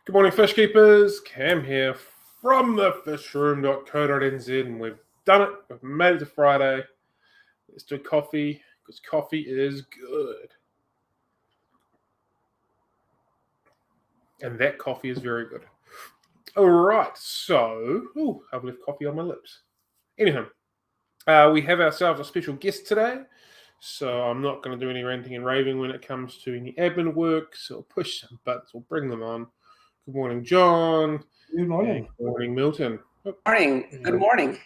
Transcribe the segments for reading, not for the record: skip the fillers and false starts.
Good morning, fish keepers. Cam here from the fishroom.co.nz, and we've done it. We've made it to Friday. Let's do coffee because coffee is good, and that coffee is very good. All right, so I've left coffee on my lips. Anyhow, we have ourselves a special guest today, so I'm not going to do any ranting and raving when it comes to any admin work. So I'll push some buttons. We'll bring them on. Good morning, John. Good morning. Good morning, Milton. Morning. Good morning.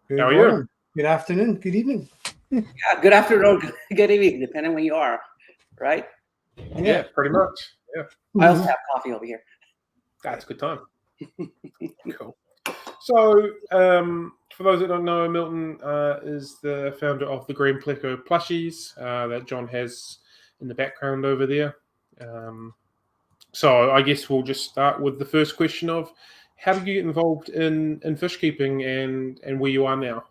How are you? Good afternoon. Good evening. Yeah, good afternoon. Good evening, depending when you are, right? Yeah, pretty much. Yeah. I also have coffee over here. That's a good time. Cool. So, for those that don't know, Milton is the founder of the Green Pleco Plushies that John has in the background over there. So I guess we'll just start with the first question of how did you get involved in fish keeping and where you are now?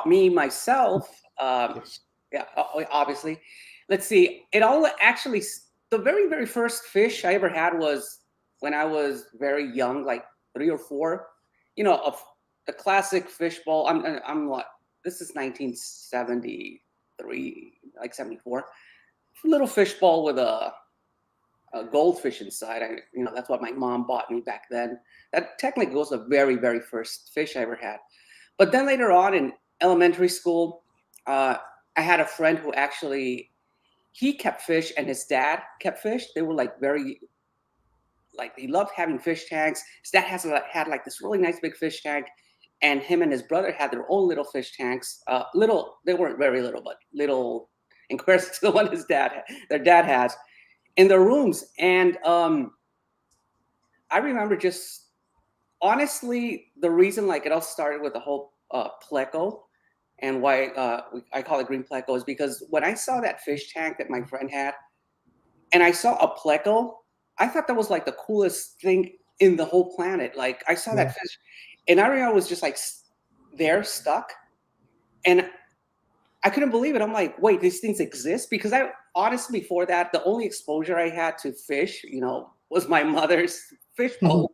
Me, myself, Yes. yeah, obviously. Let's see. It all actually, the very, very first fish I ever had was when I was very young, like 3 or 4. You know, a classic fish bowl. I'm what? This is 1973, like 74. Little fish bowl with a goldfish inside. That's what my mom bought me back then. That technically was the very, very first fish I ever had. But then later on in elementary school, I had a friend who actually, he kept fish and his dad kept fish. They were like he loved having fish tanks. His dad had like this really nice big fish tank, and him and his brother had their own little fish tanks. They weren't very little, but little in comparison to the one their dad has in their rooms. And I remember just honestly, the reason like it all started with the whole Pleco and why I call it Green Pleco is because when I saw that fish tank that my friend had and I saw a Pleco, I thought that was like the coolest thing in the whole planet. Like I saw that fish and I remember I was just like there stuck and I couldn't believe it. I'm like, wait, these things exist? Because I honestly, before that, the only exposure I had to fish, was my mother's fish bowl,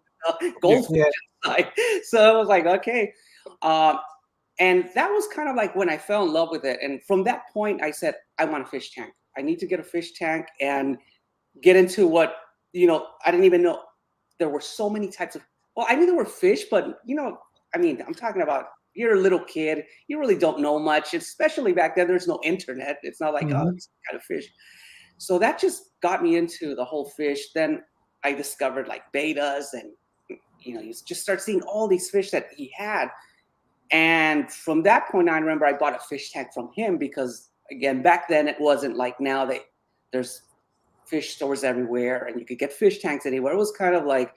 goldfish inside. So I was like, okay. And that was kind of like when I fell in love with it. And from that point, I said, I want a fish tank. I need to get a fish tank and get into what, I didn't even know there were so many types of, well, I knew there were fish, but, I'm talking about, you're a little kid, you really don't know much, especially back then, there's no internet. It's not like, oh, this kind of fish. So that just got me into the whole fish. Then I discovered like betas and, you just start seeing all these fish that he had. And from that point on, I remember I bought a fish tank from him because, again, back then it wasn't like now there's fish stores everywhere and you could get fish tanks anywhere. It was kind of like,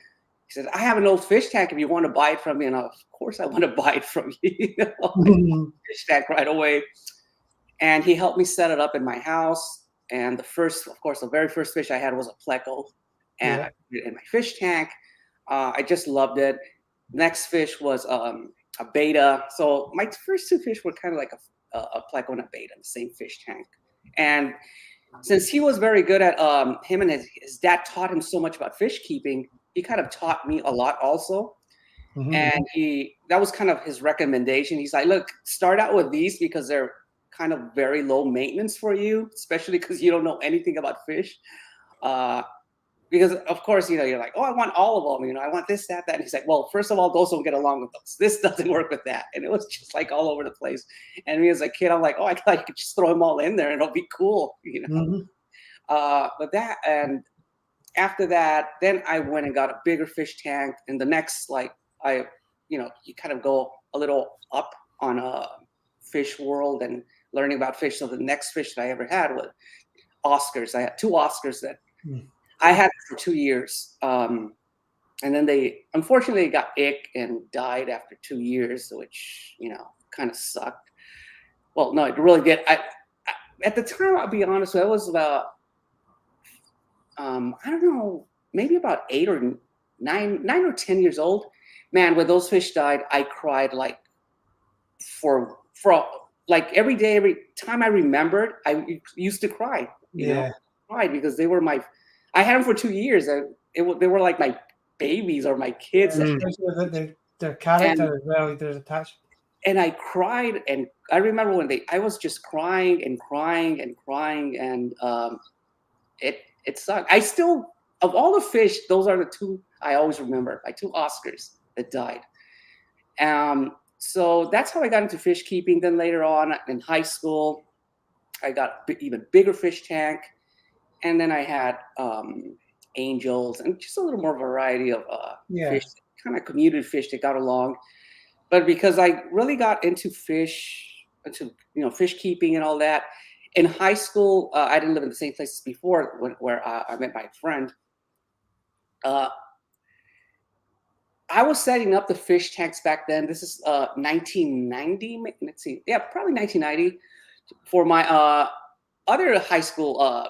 he said, I have an old fish tank if you want to buy it from me. And of course I want to buy it from you. Fish tank right away. And he helped me set it up in my house. And the very first fish I had was a Pleco. And I put it in my fish tank. I just loved it. Next fish was a beta. So my first 2 fish were kind of like a Pleco and a beta, the same fish tank. And since he was very good at him and his dad taught him so much about fish keeping, he kind of taught me a lot also. And that was kind of his recommendation. He's like, look, start out with these because they're kind of very low maintenance for you, especially because you don't know anything about fish. Because of course, you're like, oh, I want all of them. I want this, that, that. And he's like, well, first of all, those don't get along with those. This doesn't work with that. And it was just like all over the place. And me as a kid, I'm like, oh, I thought you could just throw them all in there and it'll be cool, But that, and after that, then I went and got a bigger fish tank. And the next, you kind of go a little up on a fish world and learning about fish. So the next fish that I ever had was Oscars. I had 2 Oscars that I had for 2 years. And then they unfortunately got ick and died after 2 years, which, kind of sucked. Well, no, it really did. At the time, I'll be honest, I was about, I don't know, maybe about 8 or 9 or 10 years old. Man, when those fish died, I cried like for like every day, every time I remembered, I used to cry. Cry because they were I had them for 2 years. They were like my babies or my kids. Especially their character as well. There's attached. And I cried, and I remember I was just crying and crying and crying, and it sucked. I still, of all the fish, those are the two I always remember, my two Oscars that died. So that's how I got into fish keeping. Then later on in high school, I got even bigger fish tank, and then I had angels and just a little more variety of fish, kind of community fish that got along. But because I really got into fish, fish keeping and all that, in high school, I didn't live in the same place as before where I met my friend. I was setting up the fish tanks back then. This is 1990. Let's see. Yeah, probably 1990. For my other high school,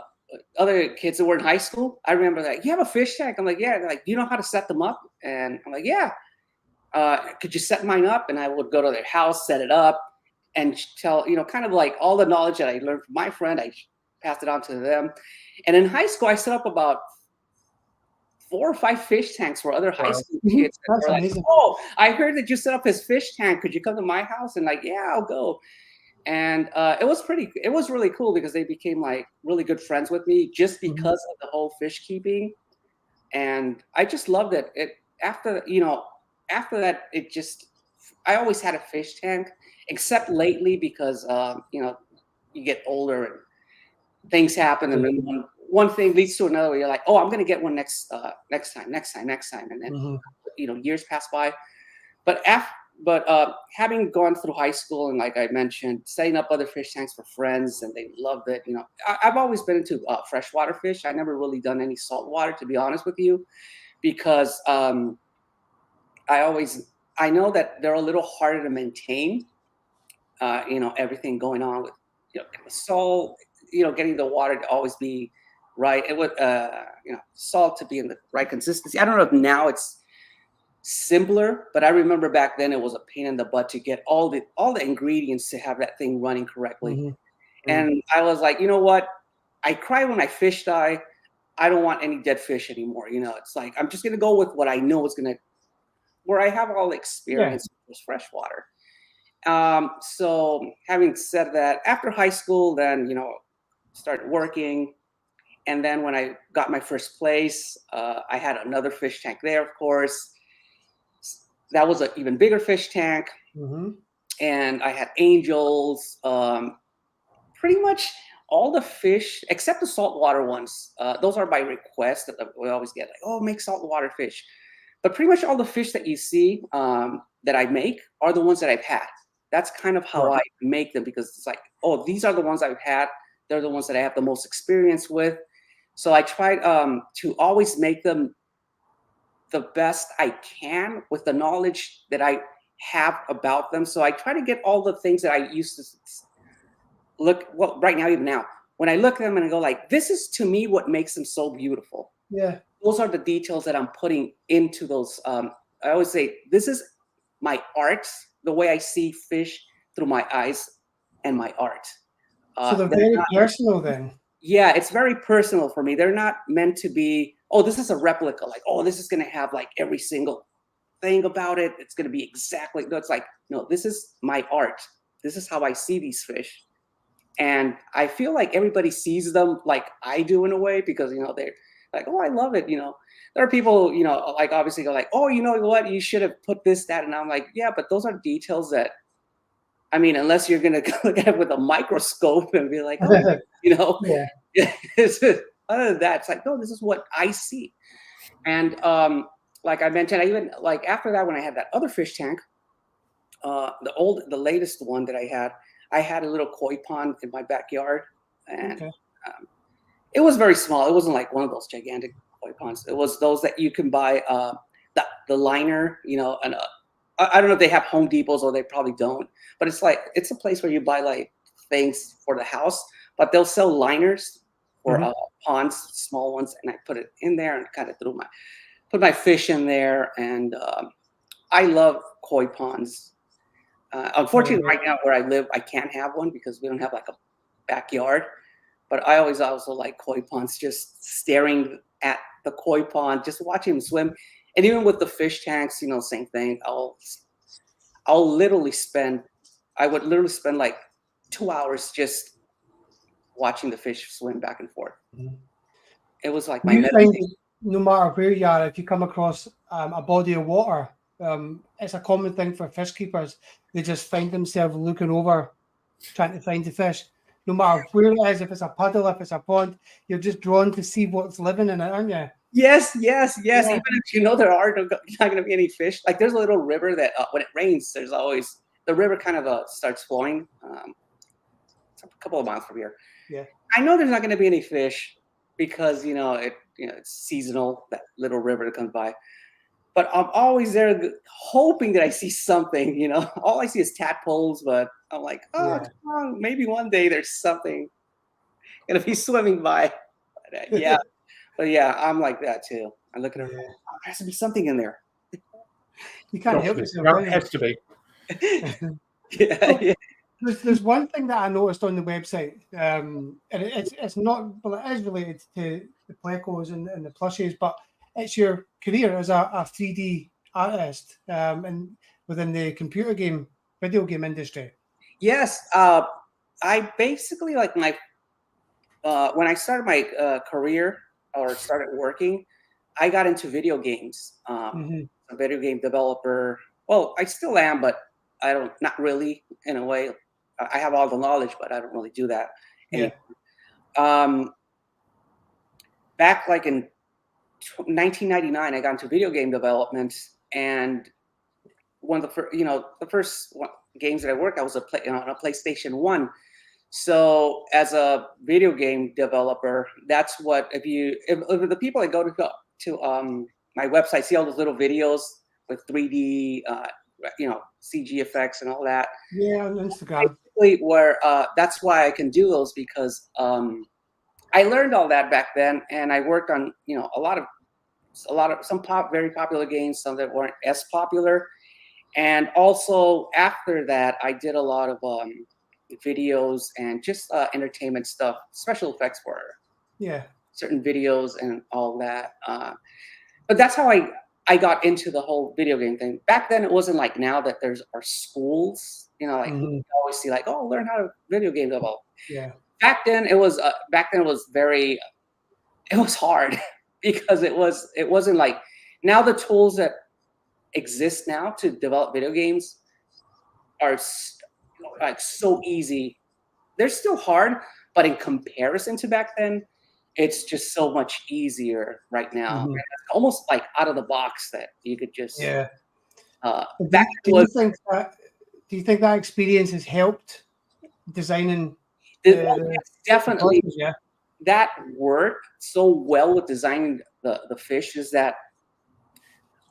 other kids that were in high school, I remember that, you have a fish tank? I'm like, yeah. They're like, you know how to set them up? And I'm like, yeah. Could you set mine up? And I would go to their house, set it up, and tell, kind of like all the knowledge that I learned from my friend, I passed it on to them. And in high school, I set up about 4 or 5 fish tanks for other high school kids. That's like, amazing. oh, I heard that you set up his fish tank. Could you come to my house? And like, yeah, I'll go. And it was really cool because they became like really good friends with me just because of the whole fish keeping. And I just loved it. After that, I always had a fish tank, except lately because, you get older and things happen. And then one thing leads to another. You're like, oh, I'm going to get one next time. And then, years pass by. But having gone through high school and, like I mentioned, setting up other fish tanks for friends, and they loved it. I've always been into freshwater fish. I never really done any saltwater, to be honest with you, because I know that they're a little harder to maintain. Everything going on with salt, getting the water to always be right. It would salt to be in the right consistency. I don't know if now it's simpler, but I remember back then it was a pain in the butt to get all the ingredients to have that thing running correctly. And I was like, you know what? I cry when my fish die. I don't want any dead fish anymore. It's like, I'm just gonna go with what I know is where I have all the experience with freshwater. So having said that, after high school, then started working. And then when I got my first place, I had another fish tank there, of course. That was an even bigger fish tank. And I had angels, pretty much all the fish, except the saltwater ones. Those are by request that we always get, like, oh, make saltwater fish. But pretty much all the fish that you see that I make are the ones that I've had. That's kind of how I make them, because it's like, oh, these are the ones I've had. They're the ones that I have the most experience with. So I try to always make them the best I can with the knowledge that I have about them. So I try to get all the things that I used to look, well, right now, even now, when I look at them and I go like, this is to me what makes them so beautiful. Yeah. Those are the details that I'm putting into those. I always say, this is my art, the way I see fish through my eyes and my art. So they're very personal then. Yeah, it's very personal for me. They're not meant to be, oh, this is a replica. Like, oh, this is going to have like every single thing about it. It's going to be exactly, no, it's like, no, this is my art. This is how I see these fish. And I feel like everybody sees them like I do in a way, because, they're like, oh, I love it. There are people, like obviously go like, oh, you know what? You should have put this, that. And I'm like, yeah, but those are details that, I mean, unless you're going to look at it with a microscope and be like, oh, Yeah. Other than that, it's like, no, this is what I see. And like I mentioned, I even, like, after that, when I had that other fish tank, the latest one that I had a little koi pond in my backyard. And it was very small. It wasn't like one of those gigantic koi ponds. It was those that you can buy the liner, and I don't know if they have Home Depots, or they probably don't, but it's a place where you buy like things for the house, but they'll sell liners for ponds, small ones, and I put it in there and kind of put my fish in there. And I love koi ponds. Unfortunately, right now where I live, I can't have one because we don't have like a backyard. But I always also like koi ponds, just staring at the koi pond, just watching him swim. And even with the fish tanks, same thing. I would literally spend like 2 hours just watching the fish swim back and forth. Mhm. It was like Do my you meditation. find no matter where you are, if you come across a body of water, it's a common thing for fish keepers. They just find themselves looking over, trying to find the fish. No matter where it is, if it's a puddle, if it's a pond, you're just drawn to see what's living in it, aren't you? Yes. Yeah. Even if there are not going to be any fish, like there's a little river that when it rains, there's always the river kind of starts flowing. It's a couple of miles from here. Yeah. I know there's not going to be any fish because it's seasonal, that little river that comes by. But I'm always there hoping that I see something. All I see is tadpoles, but I'm like, oh, Yeah. come on, maybe one day there's something gonna be swimming by. Yeah. But yeah, I'm like that too. I look at it, Yeah. oh, there has to be something in there. You can't help There yourself. has to be. Yeah. There's one thing that I noticed on the website, and it's not, well, it is related to the Plecos and the plushies, but it's your career as a 3D artist, and within the video game industry. Yes. I basically like my when I started my career or started working, I got into video games. A video game developer. Well, I still am, but not really in a way. I have all the knowledge, but I don't really do that anymore. Yeah. Back like in 1999, I got into video game development, and one of the first games that I worked, I was on a PlayStation 1. So as a video game developer, that's what if the people that go to my website see all those little videos with 3D CG effects and all that. Yeah, on Instagram. Basically, where that's why I can do those because I learned all that back then, and I worked on a lot of some very popular games, some that weren't as popular, and also after that, I did a lot of videos and just entertainment stuff, special effects for certain videos and all that. But that's how I got into the whole video game thing. Back then, it wasn't like now that there's our schools. You always see like, oh, learn how to video game develop. Yeah. Back then, it was very. It was hard because it wasn't like now the tools that exist now to develop video games are like so easy. They're still hard, but in comparison to back then, it's just so much easier right now. Mhm. It's almost like out of the box that you could just Do you think that experience has helped designing? Yes, definitely. Yeah. That worked so well with designing the fish is that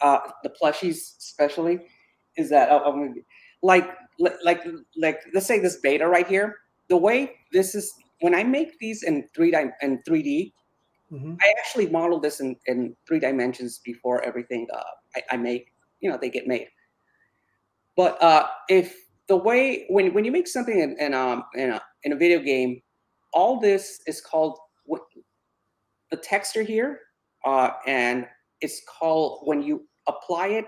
the plushies especially is that like let's say this beta right here. The way this is when I make these in 3D, I actually model this in 3 dimensions before everything I make they get made. But if the way when you make something in a video game, all this is called the texture here, and it's called when you apply it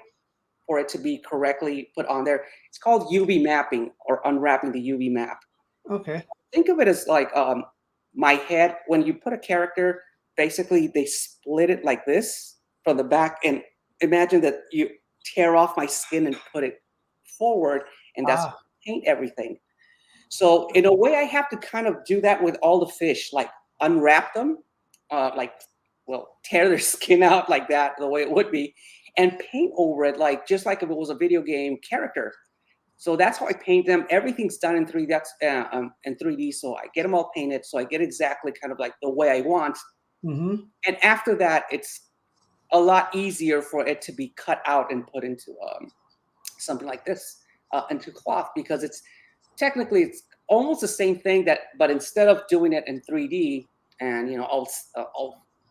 for it to be correctly put on there. It's called UV mapping or unwrapping the UV map. Okay. Think of it as like my head. When you put a character, basically they split it like this from the back, and imagine that you tear off my skin and put it forward, and that's paint everything. So in a way, I have to kind of do that with all the fish, like unwrap them, tear their skin out like that, the way it would be, and paint over it just like if it was a video game character. So that's how I paint them. Everything's done in 3D. That's in 3D. So I get them all painted. So I get exactly kind of like the way I want. And after that, it's a lot easier for it to be cut out and put into something like this, into cloth, because it's technically it's almost the same thing but instead of doing it in 3D and all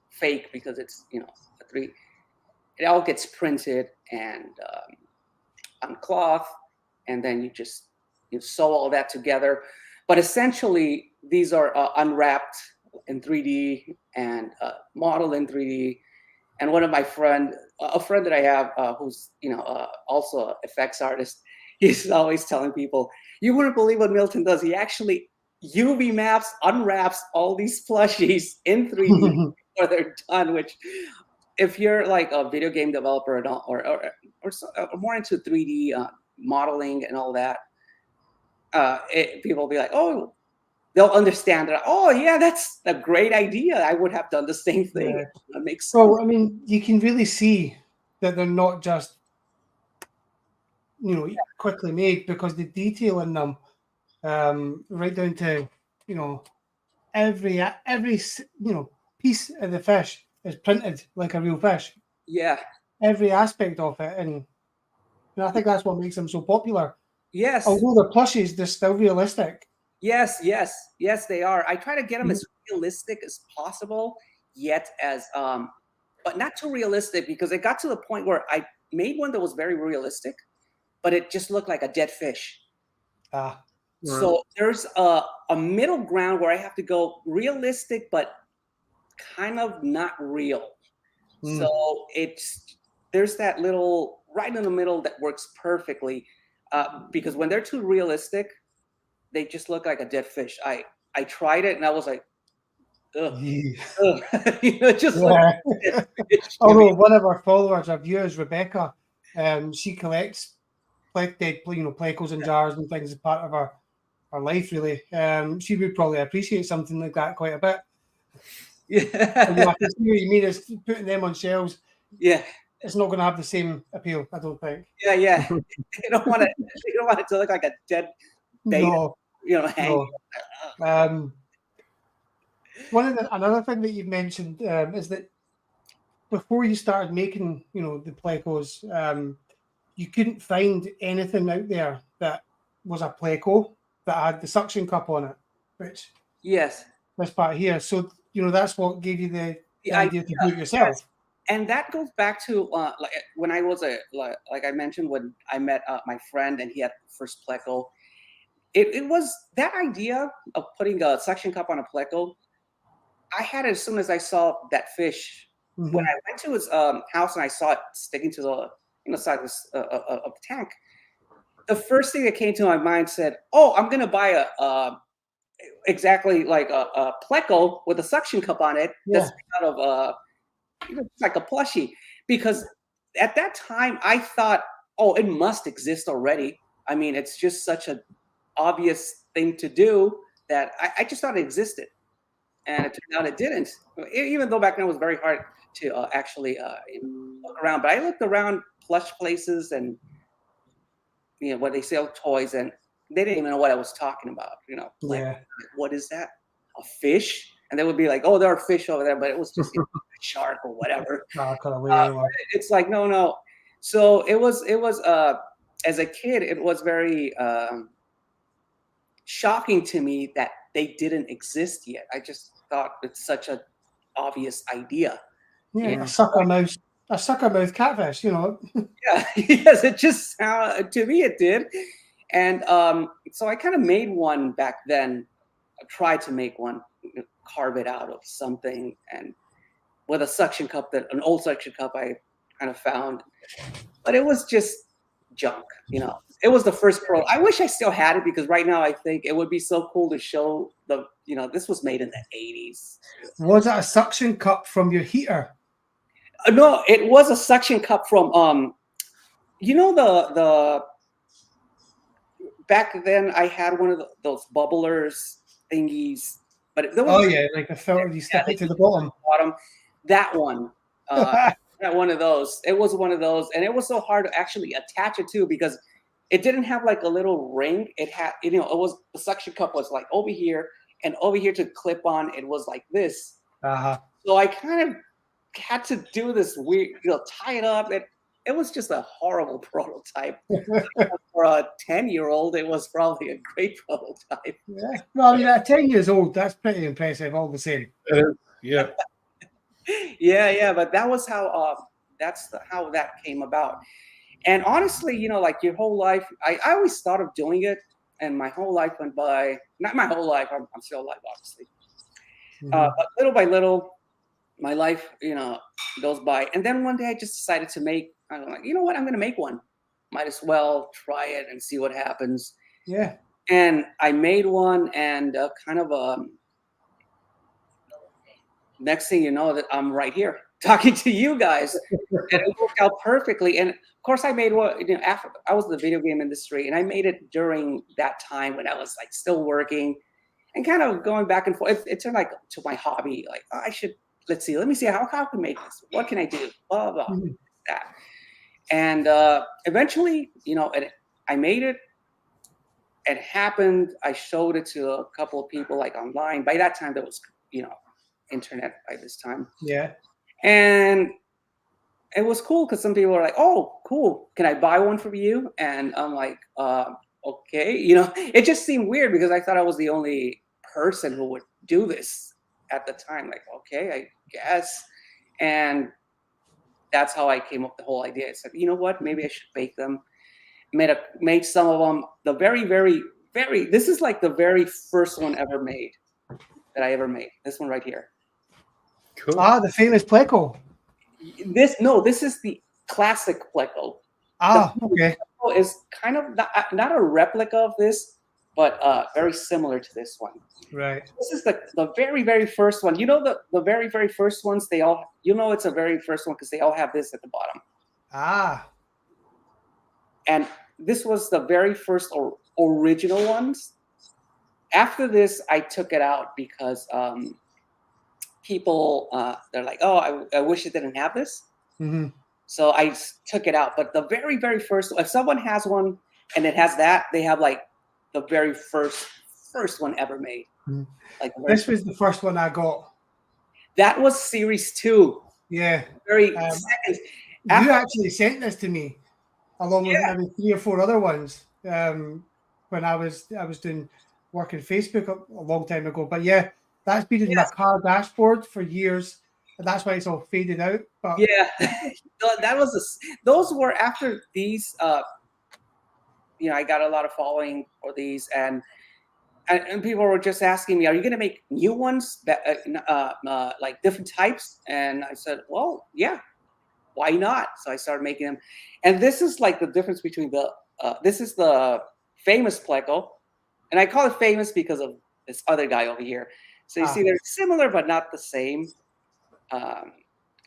fake because it's it all gets printed and on cloth, and then you sew all that together. But essentially, these are unwrapped in 3D and model in 3D. And one of my a friend that I have who's also an effects artist, he's always telling people, you wouldn't believe what Milton does. He actually UV maps, unwraps all these plushies in 3D before they're done, which if you're like a video game developer or more into 3D modeling and all that, people will be like, oh, they'll understand that. Oh, yeah, that's a great idea. I would have done the same thing. Yeah. That makes sense. So, I mean, you can really see that they're not just, quickly made, because the detail in them, right down to, every piece of the fish is printed like a real fish. Yeah. Every aspect of it, and I think that's what makes them so popular. Yes. Although they're plushies, they're still realistic. Yes, they are. I try to get them as realistic as possible, yet as but not too realistic, because it got to the point where I made one that was very realistic, but it just looked like a dead fish. So there's a middle ground where I have to go realistic, but kind of not real. So there's that little right in the middle that works perfectly, because when they're too realistic, they just look like a dead fish. I tried it and I was like, ugh. Just like a dead fish. Although one of our followers, our viewers, Rebecca, she collects dead Plecos and jars and things as part of her life, really. She would probably appreciate something like that quite a bit. Yeah. I can see what you mean. Is putting them on shelves. Yeah. It's not going to have the same appeal, I don't think. Yeah. You don't want it to look like a dead baby. No. Hanging. No. Another thing that you've mentioned is that before you started making, the Plecos, you couldn't find anything out there that was a Pleco that had the suction cup on it, which yes, this part here. So that's what gave you the idea to do it yourself. Yes. And that goes back to like when I was like I mentioned, when I met my friend and he had the first Pleco. It was that idea of putting a suction cup on a Pleco. I had it as soon as I saw that fish. Mm-hmm. When I went to his house and I saw it sticking to the side of the tank, the first thing that came to my mind said, "Oh, I'm gonna buy exactly like a Pleco with a suction cup on it. Yeah. That's out of like a plushie." Because at that time I thought, "Oh, it must exist already." I mean, it's just such an obvious thing to do that I just thought it existed, and it turned out it didn't. Even though back then it was very hard to actually look around, but I looked around plush places and where they sell toys, and they didn't even know what I was talking about. Like, what is that? A fish? And they would be like, "Oh, there are fish over there," but it was just a shark or whatever. It's like no. So it was as a kid, it was very shocking to me that they didn't exist yet. I just thought it's such an obvious idea. Yeah, a sucker mouth catfish, Yeah, yes, it just to me it did. And so I kind of made one back then. I tried to make one, carve it out of something, and with a suction cup, an old suction cup I kind of found, but it was just junk. It was the first Pro. I wish I still had it, because right now I think it would be so cool to show this was made in the 80s. Was it a suction cup from your heater? No, it was a suction cup from the back then I had one of those bubblers thingies, but there was like a filter you stick it to the bottom. That one. Not one of those. It was one of those, and it was so hard to actually attach it to, because it didn't have like a little ring. It had, it was, the suction cup was like over here, and over here to clip on, it was like this. So I kind of had to do this weird, tie it up. It was just a horrible prototype. For a 10-year-old, it was probably a great prototype. Yeah. Well, I mean, at 10 years old, that's pretty impressive all the same. Yeah. Yeah, but that was how how that came about. And honestly, like your whole life, I always thought of doing it, and my whole life went by. Not my whole life. I'm still alive, obviously. But little by little, my life, goes by. And then one day I just decided to make, I'm like, you know what? I'm going to make one. Might as well try it and see what happens. Yeah. And I made one, and next thing you know, that I'm right here talking to you guys, and it worked out perfectly. And of course, I made one. After I was in the video game industry, and I made it during that time when I was like still working, and kind of going back and forth. It turned like to my hobby. Like, oh, let me see how I can make this. What can I do? Blah blah that. And eventually, I made it. It happened. I showed it to a couple of people like online. By that time, there was internet by this time. Yeah. And it was cool because some people were like, "Oh, cool! Can I buy one from you?" And I'm like, "Okay." It just seemed weird because I thought I was the only person who would do this at the time. Like, okay, I guess. And that's how I came up with the whole idea. I said, you know what? Maybe I should bake them. Made some of them. The very, very, very. This is like the very first one ever made that I ever made. This one right here. Cool. The famous Pleco. This is the classic Pleco. Okay. Pleco is kind of not a replica of this, but very similar to this one. Right. This is the very, very first one. The very, very first ones, they all, it's a very first one because they all have this at the bottom. And this was the very first original ones. After this, I took it out because people, they're like, oh, I wish it didn't have this. Mm-hmm. So I took it out. But the very, very first, if someone has one and it has that, they have like the very first one ever made. Mm-hmm. Like this was the first one I got. That was Series 2. Yeah. Very second. You actually sent this to me, along with maybe 3 or 4 other ones. When I was doing work in Facebook a long time ago. But yeah, that's been in my car dashboard for years, and that's why it's all faded out. But yeah, those were after these. I got a lot of following for these, and people were just asking me, "Are you going to make new ones that like different types?" And I said, "Well, yeah, why not?" So I started making them, and this is like the difference between this is the famous Pleco, and I call it famous because of this other guy over here. So you see, they're similar but not the same. Kind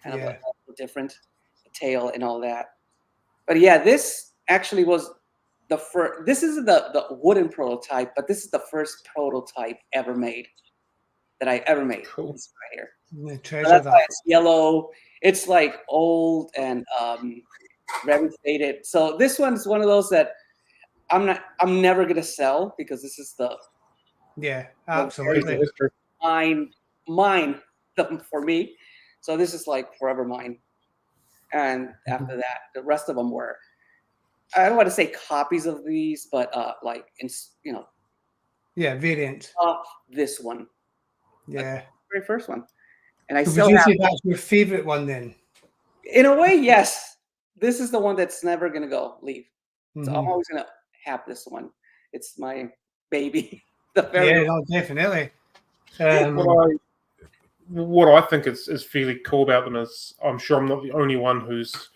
of like different, the tail and all that. But yeah, this actually was the first. This is the wooden prototype, but this is the first prototype ever made that I ever made. Cool. This right here. So that's why it's yellow. It's like old and very faded. So this one's one of those that I'm never gonna sell because this is absolutely mine for me. So this is like forever mine. And after that, the rest of them were, I don't want to say copies of these, but variant of this one. Yeah, the very first one. And I so still would you have. say that's your favorite one then? In a way, yes. This is the one that's never gonna leave. So I'm always gonna have this one. It's my baby. Definitely. What I think is fairly cool about them is I'm sure I'm not the only one who's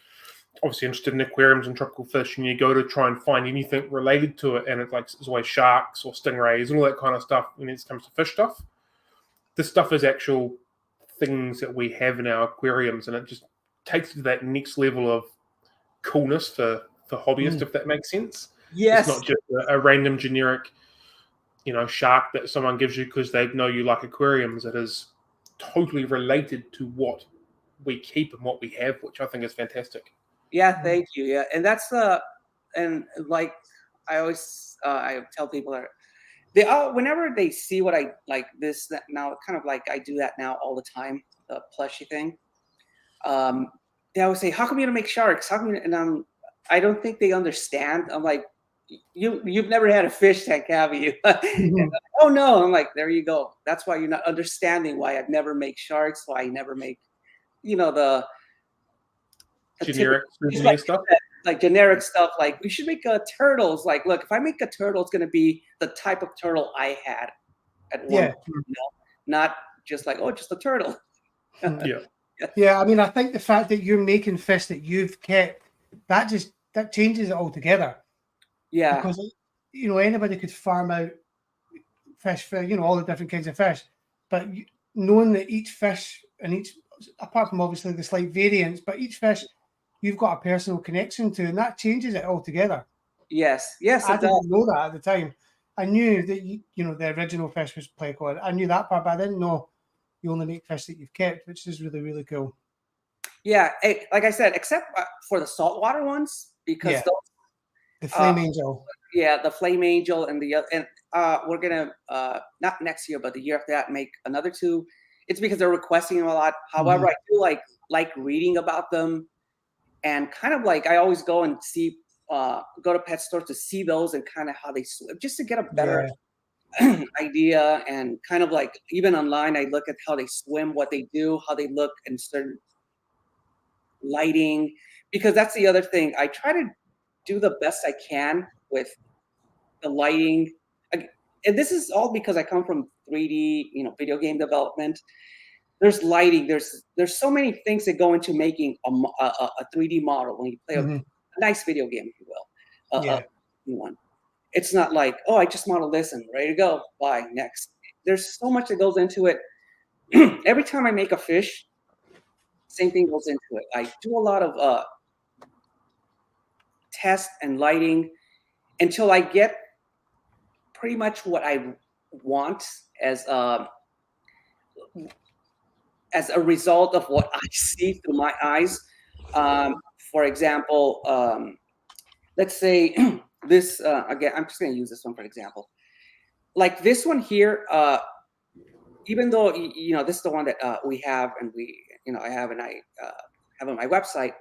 obviously interested in aquariums and tropical fish, and you go to try and find anything related to it, and it's always sharks or stingrays and all that kind of stuff when it comes to fish stuff. This stuff is actual things that we have in our aquariums, and it just takes it to that next level of coolness for hobbyists, if that makes sense. Yes. It's not just a random generic, shark that someone gives you because they know you like aquariums. It is totally related to what we keep and what we have, which I think is fantastic. Yeah, thank you. Yeah, and that's and like I always I tell people that they whenever they see what I like this that now kind of like I do that now all the time, the plushie thing. They always say, "How come you don't make sharks? How come?" And I don't think they understand. I'm like, you've never had a fish tank, have you? And, oh no! I'm like, there you go. That's why you're not understanding why I've never make sharks. Why I never make, the generic stuff. Like generic stuff. Like we should make turtles. Like, look, if I make a turtle, it's going to be the type of turtle I had at one. Not just like, oh, just a turtle. Yeah. Yeah, I mean, I think the fact that you're making fish that you've kept, that changes it altogether. Yeah. Because, you know, anybody could farm out fish for, you know, all the different kinds of fish. But knowing that each fish and each, apart from obviously the slight variance, but each fish you've got a personal connection to, and that changes it altogether. Yes, I it does. didn't know that at the time. I knew that, you know, the original fish was Pleco. I knew that part, but I didn't know you only make fish that you've kept, which is really, really cool. Yeah, like I said, except for the saltwater ones, because Yeah. those, The Flame Angel. Yeah, the Flame Angel and we're gonna not next year, but the year after that, make another 2. It's because they're requesting them a lot. However, I do like reading about them, and kind of like I always go and see go to pet stores to see those and kind of how they swim, just to get a better idea. And kind of like even online, I look at how they swim, what they do, how they look in certain lighting, because that's the other thing. I try to do the best I can with the lighting, and this is all because I come from 3D, you know, video game development. There's lighting. There's so many things that go into making a 3D model when you play a nice video game, if you will. A new one. It's not like, oh, I just modeled this and ready to go. Bye, next. There's so much that goes into it. Every time I make a fish, same thing goes into it. I do a lot of test and lighting until I get pretty much what I want as a result of what I see through my eyes. For example, let's say this, again, I'm just going to use this one for example. Like this one here, even though, you know, this is the one that we have, and I have on my website.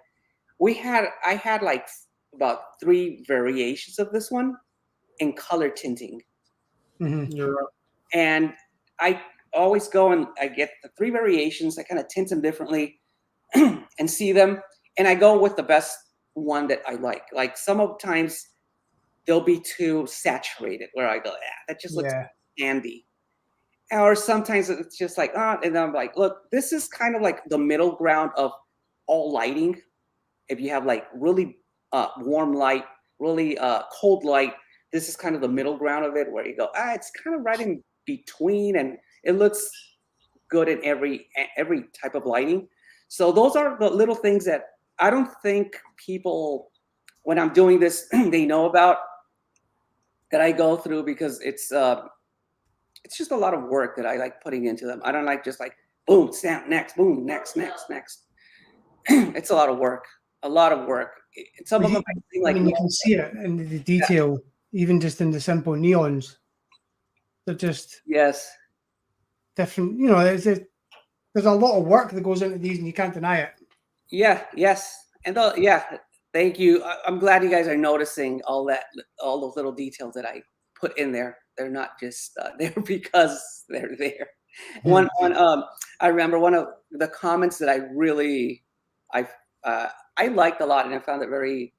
I had like about 3 variations of this one in color tinting. And I always go and I get the 3 variations. I kind of tint them differently and see them. And I go with the best one that I like. Like sometimes they'll be too saturated where I go, that just looks handy. Or sometimes it's just like, and then I'm like, look, this is kind of like the middle ground of all lighting. If you have like really warm light, really cold light, this is kind of the middle ground of it where you go, it's kind of right in between, and it looks good in every type of lighting. So those are the little things that I don't think people, when I'm doing this, they know about, that I go through, because it's just a lot of work that I like putting into them. I don't like just like, boom, stamp, next, boom, next. It's a lot of work. Some of them I seem like, you can see it in the detail, even just in the simple neons. They're just different. You know, there's a lot of work that goes into these, and you can't deny it. And thank you. I'm glad you guys are noticing all those little details that I put in there. They're not just there because they're there. I remember one of the comments that I liked a lot, and I found it very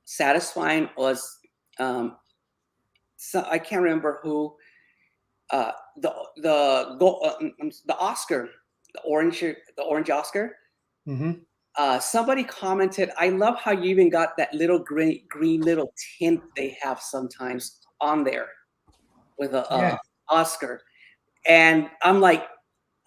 satisfying, was so I can't remember who, the Oscar, the orange Oscar. Somebody commented, I love how you even got that little green little tint they have sometimes on there with a Oscar. And I'm like,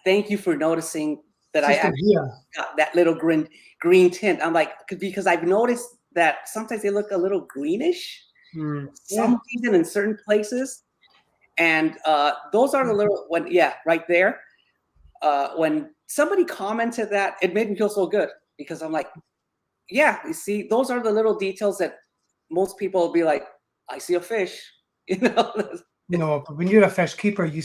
thank you for noticing that I actually got that little green tint. I'm like, because I've noticed that sometimes they look a little greenish, some reason in certain places. And those are the little, right there. When somebody commented that, it made me feel so good, because I'm like, you see, those are the little details that most people will be like, I see a fish, you know. No, but when you're a fish keeper, you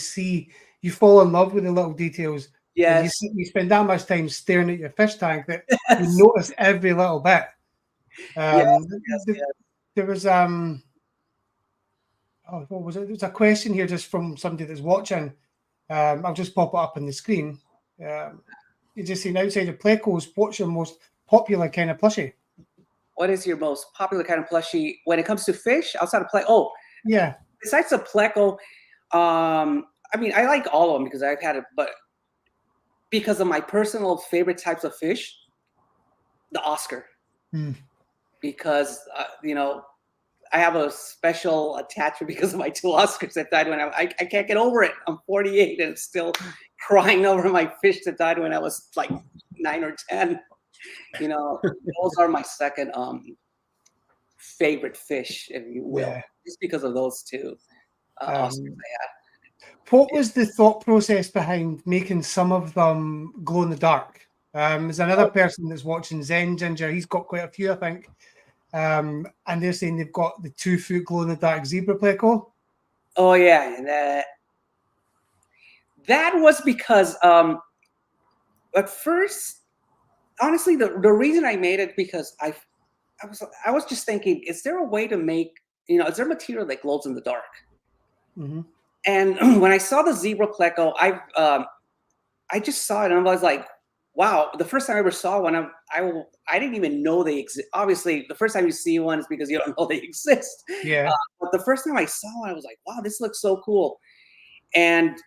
fall in love with the little details. Yes. You spend that much time staring at your fish tank that you notice every little bit. There was what was it? There's a question here just from somebody that's watching. I'll just pop it up on the screen. You just seen outside of Plecos, what's your most popular kind of plushie? What is your most popular kind of plushie when it comes to fish outside of Pleco? Besides the Pleco, I mean, I like all of them because I've had it, but because of my personal favorite types of fish, the Oscar. Because I have a special attachment because of my 2 Oscars that died when I can't get over it. I'm 48 and still crying over my fish that died when I was like 9 or 10. Those are my second favorite fish, if you will, just because of those 2 Oscars I had. What was the thought process behind making some of them glow in the dark? There's another person that's watching, Zen Ginger. He's got quite a few, I think. And they're saying they've got the 2-foot glow in the dark zebra pleco. Oh yeah, that was because at first, honestly, the reason I made it because I was just thinking, is there a way to make is there material that glows in the dark? And when I saw the zebra pleco, I just saw it and I was like, wow. The first time I ever saw one, I didn't even know they exist. Obviously, the first time you see one is because you don't know they exist. Yeah. But the first time I saw one, I was like, wow, this looks so cool. And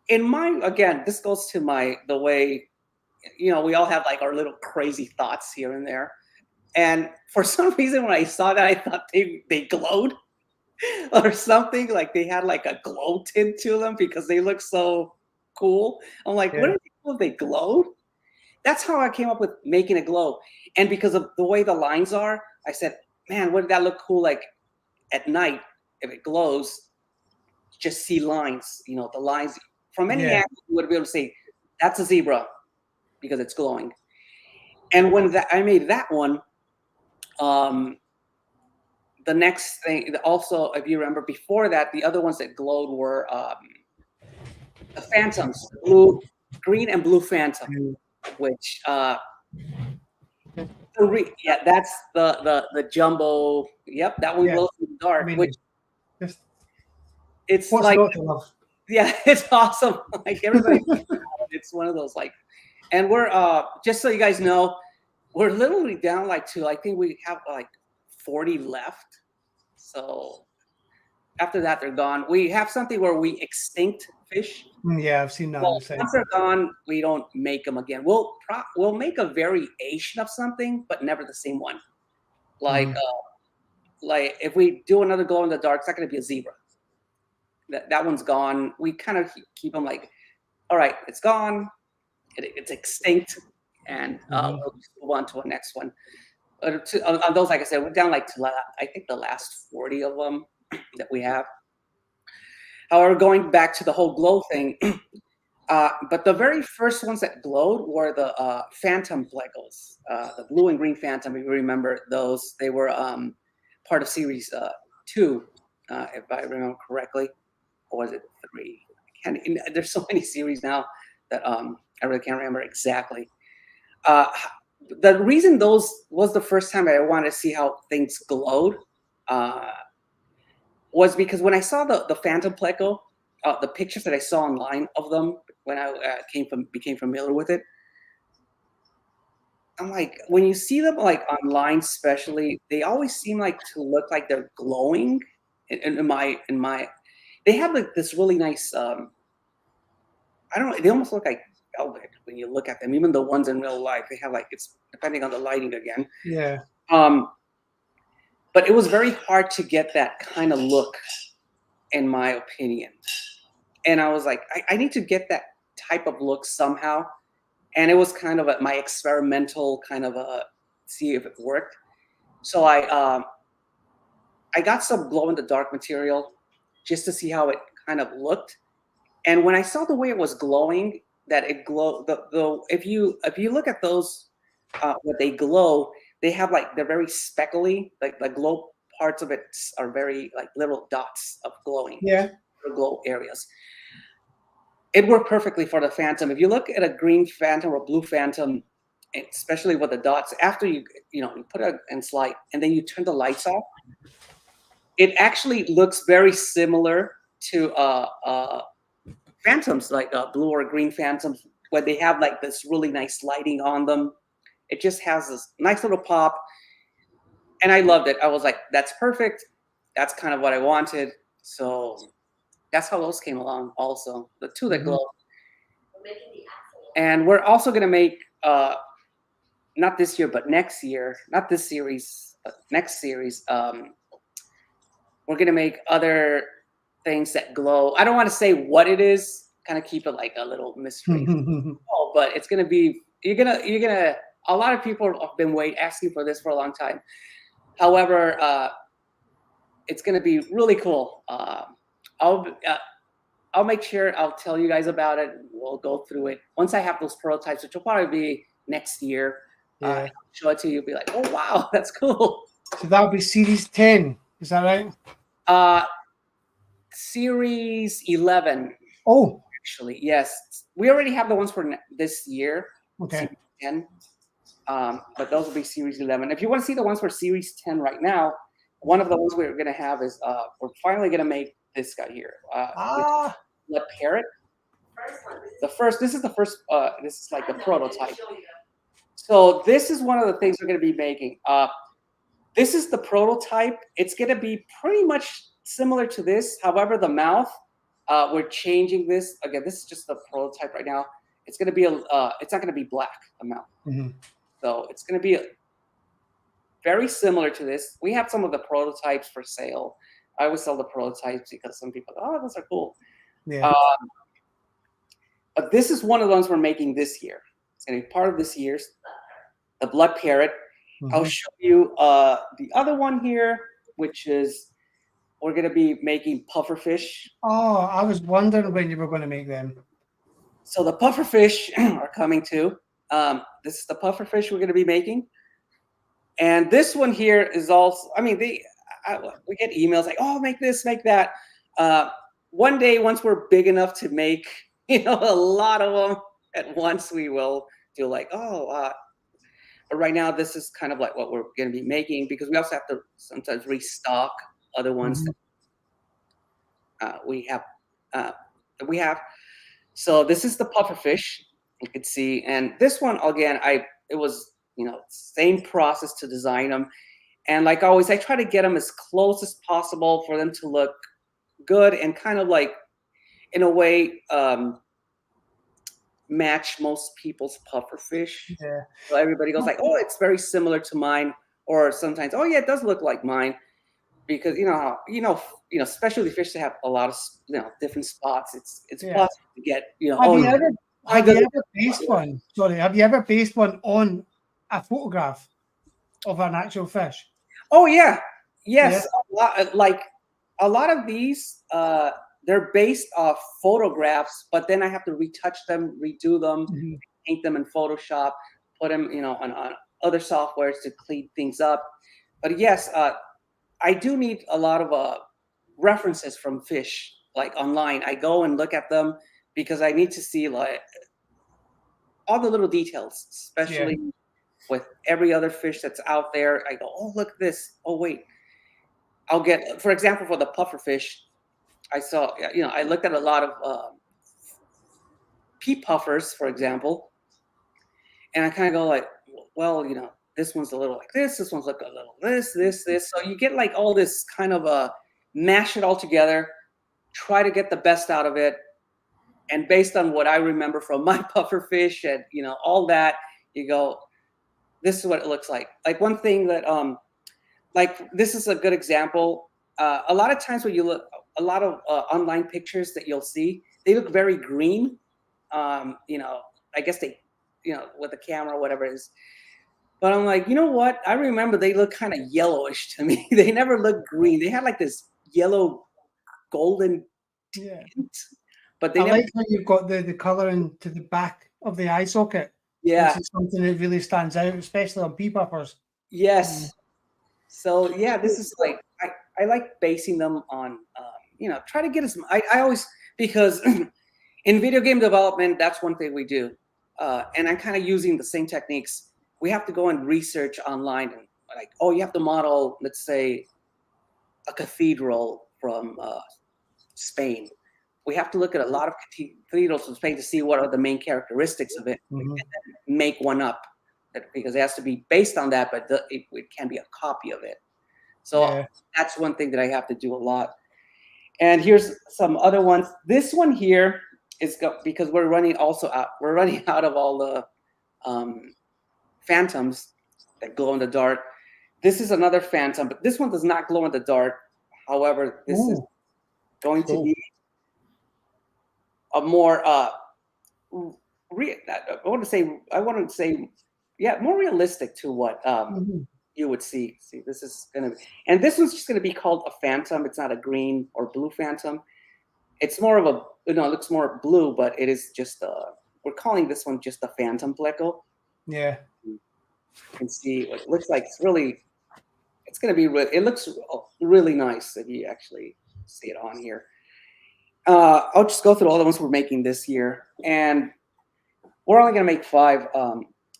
again, this goes to the way, we all have like our little crazy thoughts here and there. And for some reason, when I saw that, I thought they glowed or something, like they had like a glow tint to them because they look so cool. I'm like, what if they glowed? That's how I came up with making it glow. And because of the way the lines are, I said, man, wouldn't that look cool? Like at night, if it glows, just see lines, the lines from any angle, you would be able to say that's a zebra because it's glowing. And when I made that one, the next thing, also, if you remember before that, the other ones that glowed were the phantoms, green and blue phantom, which that's the jumbo. Yep, that one glows in the dark. Which it's like, it's awesome. Like everybody, it's one of those like, and we're just so you guys know, we're literally down like to, I think we have like 40 left. So after that, they're gone. We have something where we extinct fish. Yeah, I've seen that. Well, once they're gone, we don't make them again. We'll make a variation of something, but never the same one. Like if we do another glow in the dark, it's not going to be a zebra. That one's gone. We kind of keep them like, all right, it's gone. It's extinct, and we'll just move on to a next one. On those, like I said, we're down like to I think the last 40 of them that we have. However, going back to the whole glow thing, but the very first ones that glowed were the phantom plecos, the blue and green phantom. If you remember those, they were part of series 2, if I remember correctly, or was it 3? There's so many series now that I really can't remember exactly. The reason those was the first time I wanted to see how things glowed was because when I saw the phantom pleco, the pictures that I saw online of them when I became familiar with it, I'm like, when you see them like online, especially, they always seem like to look like they're glowing. They have like this really nice. I don't know. They almost look like velvet when you look at them. Even the ones in real life, they have like, it's depending on the lighting again. Yeah. But it was very hard to get that kind of look, in my opinion. And I was like, I need to get that type of look somehow. And it was kind of my experimental kind of see if it worked. So I got some glow in the dark material just to see how it kind of looked. And when I saw the way it was glowing, that it glowed. If you look at those, what they glow, they have like, they're very speckly. Like the glow parts of it are very like little dots of glowing. Yeah. Glow areas. It worked perfectly for the phantom. If you look at a green phantom or blue phantom, especially with the dots, after you put it in light and then you turn the lights off, it actually looks very similar to phantoms, like blue or green phantoms, where they have like this really nice lighting on them. It just has this nice little pop, and I loved it. I was like, that's perfect. That's kind of what I wanted. So that's how those came along also. The 2 that glow. And we're also going to make, not this year, but next year, not this series, next series, we're going to make other things that glow. I don't want to say what it is, kind of keep it like a little mystery. But it's going to be, a lot of people have been asking for this for a long time. However, it's going to be really cool. I'll make sure I'll tell you guys about it. We'll go through it once I have those prototypes, which will probably be next year. Yeah. Show it to you. You'll be like, oh wow, that's cool. So that'll be series 10. Is that right? Series 11. Oh, actually, yes. We already have the ones for this year. okay. Series 10. But those will be series 11. If you want to see the ones for series 10 right now, one of the ones we're going to have is we're finally going to make this guy here. The Parrot. This is the first, this is like the prototype. So this is one of the things we're going to be making. This is the prototype. It's going to be pretty much similar to this. However, the mouth, we're changing this. Again, this is just the prototype right now. It's going to be it's not going to be black, the mouth. Mm-hmm. So it's going to be very similar to this. We have some of the prototypes for sale. I always sell the prototypes because some people go, oh, those are cool. Yeah. But this is one of the ones we're making this year. It's going to be part of this year's, the Blood Parrot. Mm-hmm. I'll show you the other one here, which is we're going to be making pufferfish. Oh, I was wondering when you were going to make them. So the pufferfish are coming too. This is the pufferfish we're going to be making. And this one here is also, I mean, we get emails like, oh, make this, make that. One day, once we're big enough to make, a lot of them at once, we will do like, but right now, this is kind of like what we're going to be making because we also have to sometimes restock other ones that we have. So this is the pufferfish, you can see. And this one, again, it was, same process to design them. And like always, I try to get them as close as possible for them to look good and kind of like, in a way, match most people's pufferfish. Yeah. So everybody goes like, oh, it's very similar to mine. Or sometimes, oh yeah, it does look like mine. Because especially fish that have a lot of different spots. It's possible to get Have you ever based one? Sorry, have you ever based one on a photograph of an actual fish? Oh yeah, yes. Yeah. A lot of these, they're based off photographs, but then I have to retouch them, redo them, paint them in Photoshop, put them, on other softwares to clean things up. But yes, I do need a lot of references from fish, like online. I go and look at them because I need to see like all the little details, especially with every other fish that's out there. I go, oh, look at this. Oh, wait. I'll get, for example, for the pufferfish, I saw, I looked at a lot of pea puffers, for example, and I kind of go like, well, this one's a little like this one's like a little this. So you get like all this kind of mash it all together, try to get the best out of it. And based on what I remember from my pufferfish and, all that, you go, this is what it looks like. Like one thing that, like this is a good example. A lot of times when you look, a lot of online pictures that you'll see, they look very green. I guess they, with the camera or whatever it is. But I'm like, you know what? I remember they look kind of yellowish to me. They never looked green. They had like this yellow, golden tint. But they like how you've got the colouring to the back of the eye socket. Yeah. Which is something that really stands out, especially on pea puffers. Yes. So, yeah, this is like, I like basing them on, try to get as, I always, because in video game development, that's one thing we do. And I'm kind of using the same techniques. We have to go and research online and like, oh, you have to model, let's say, a cathedral from Spain. We have to look at a lot of cathedrals from Spain to see what are the main characteristics of it and then make one up because it has to be based on that, but it can be a copy of it. So that's one thing that I have to do a lot. And here's some other ones. This one here, because we're running out of all the phantoms that glow in the dark. This is another phantom, but this one does not glow in the dark. However, this is going to be a more I want to say more realistic to what you would see. See, this is gonna be, and this one's just gonna be called a phantom. It's not a green or blue phantom. It's more of a, it looks more blue, but it is just we're calling this one just a Phantom Pleco. Yeah. You can see it looks like it's going to be, it looks really nice if you actually see it on here. I'll just go through all the ones we're making this year, and we're only going to make 5.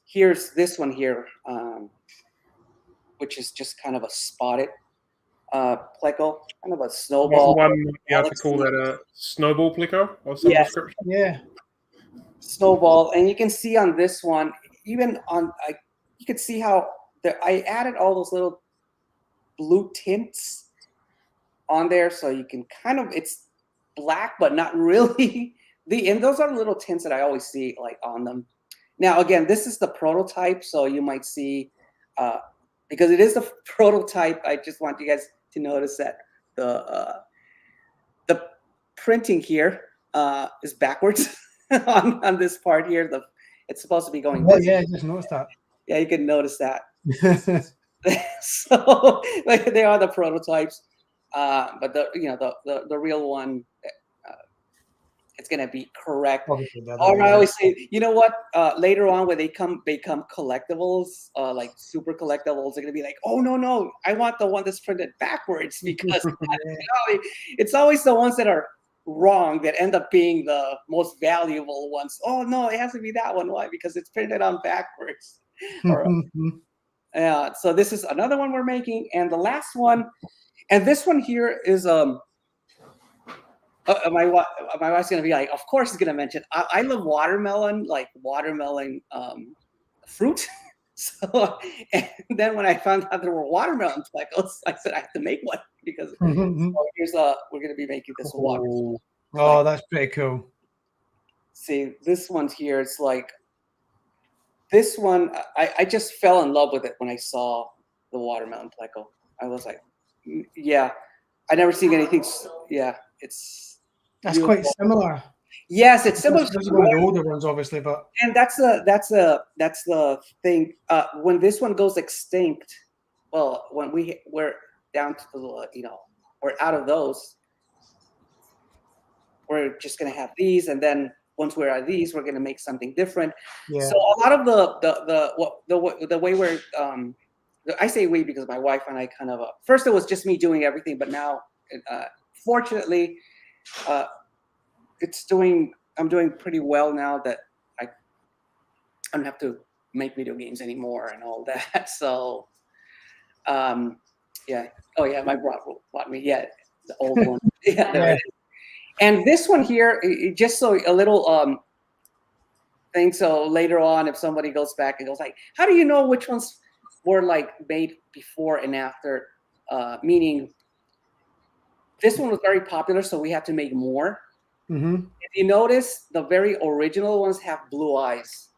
Here's this one here, which is just kind of a spotted Pleco, kind of a snowball. One might be able to call that a snowball Pleco or some description. Yeah. Snowball, and you can see on this one, even on, you can see how I added all those little blue tints on there, so you can kind of, it's black but not really. And those are little tints that I always see like on them. Now again, this is the prototype, so you might see because it is the prototype. I just want you guys to notice that the printing here is backwards on this part here. It's supposed to be going. Well, yeah, I just noticed that. Yeah, you can notice that. So like they are the prototypes, but the real one, it's gonna be correct. Or I always say, you know what? Later on, when they become collectibles, like super collectibles, they're gonna be like, oh no, I want the one that's printed backwards, because it's always the ones that are wrong that end up being the most valuable ones. Oh no, it has to be that one. Why? Because it's printed on backwards. So this is another one we're making, and the last one, and this one here is my wife's gonna be like, of course, he's gonna mention. I love watermelon, like watermelon fruit. So, and then when I found out there were watermelon Plecos, I said I have to make one, because so we're gonna be making this watermelon. Oh, that's pretty cool. See, this one's here. It's like this one. I just fell in love with it when I saw the watermelon Pleco. I was like, yeah, I never seen anything. Yeah, that's quite similar. Yes, it's similar to one of the older ones, obviously, but that's the thing. When this one goes extinct, well, when we're down to the we're out of those. We're just gonna have these, and then once we're at these, we're gonna make something different. Yeah. So a lot of the way we're I say we because my wife and I kind of first it was just me doing everything, but now fortunately I'm doing pretty well now that I don't have to make video games anymore and all that. So yeah. Oh yeah, my brother bought me the old one. Yeah. And this one here, just so a little thing. So later on, if somebody goes back and goes like, how do you know which ones were like made before and after? Meaning, this one was very popular, so we had to make more. Mm-hmm. If you notice, the very original ones have blue eyes.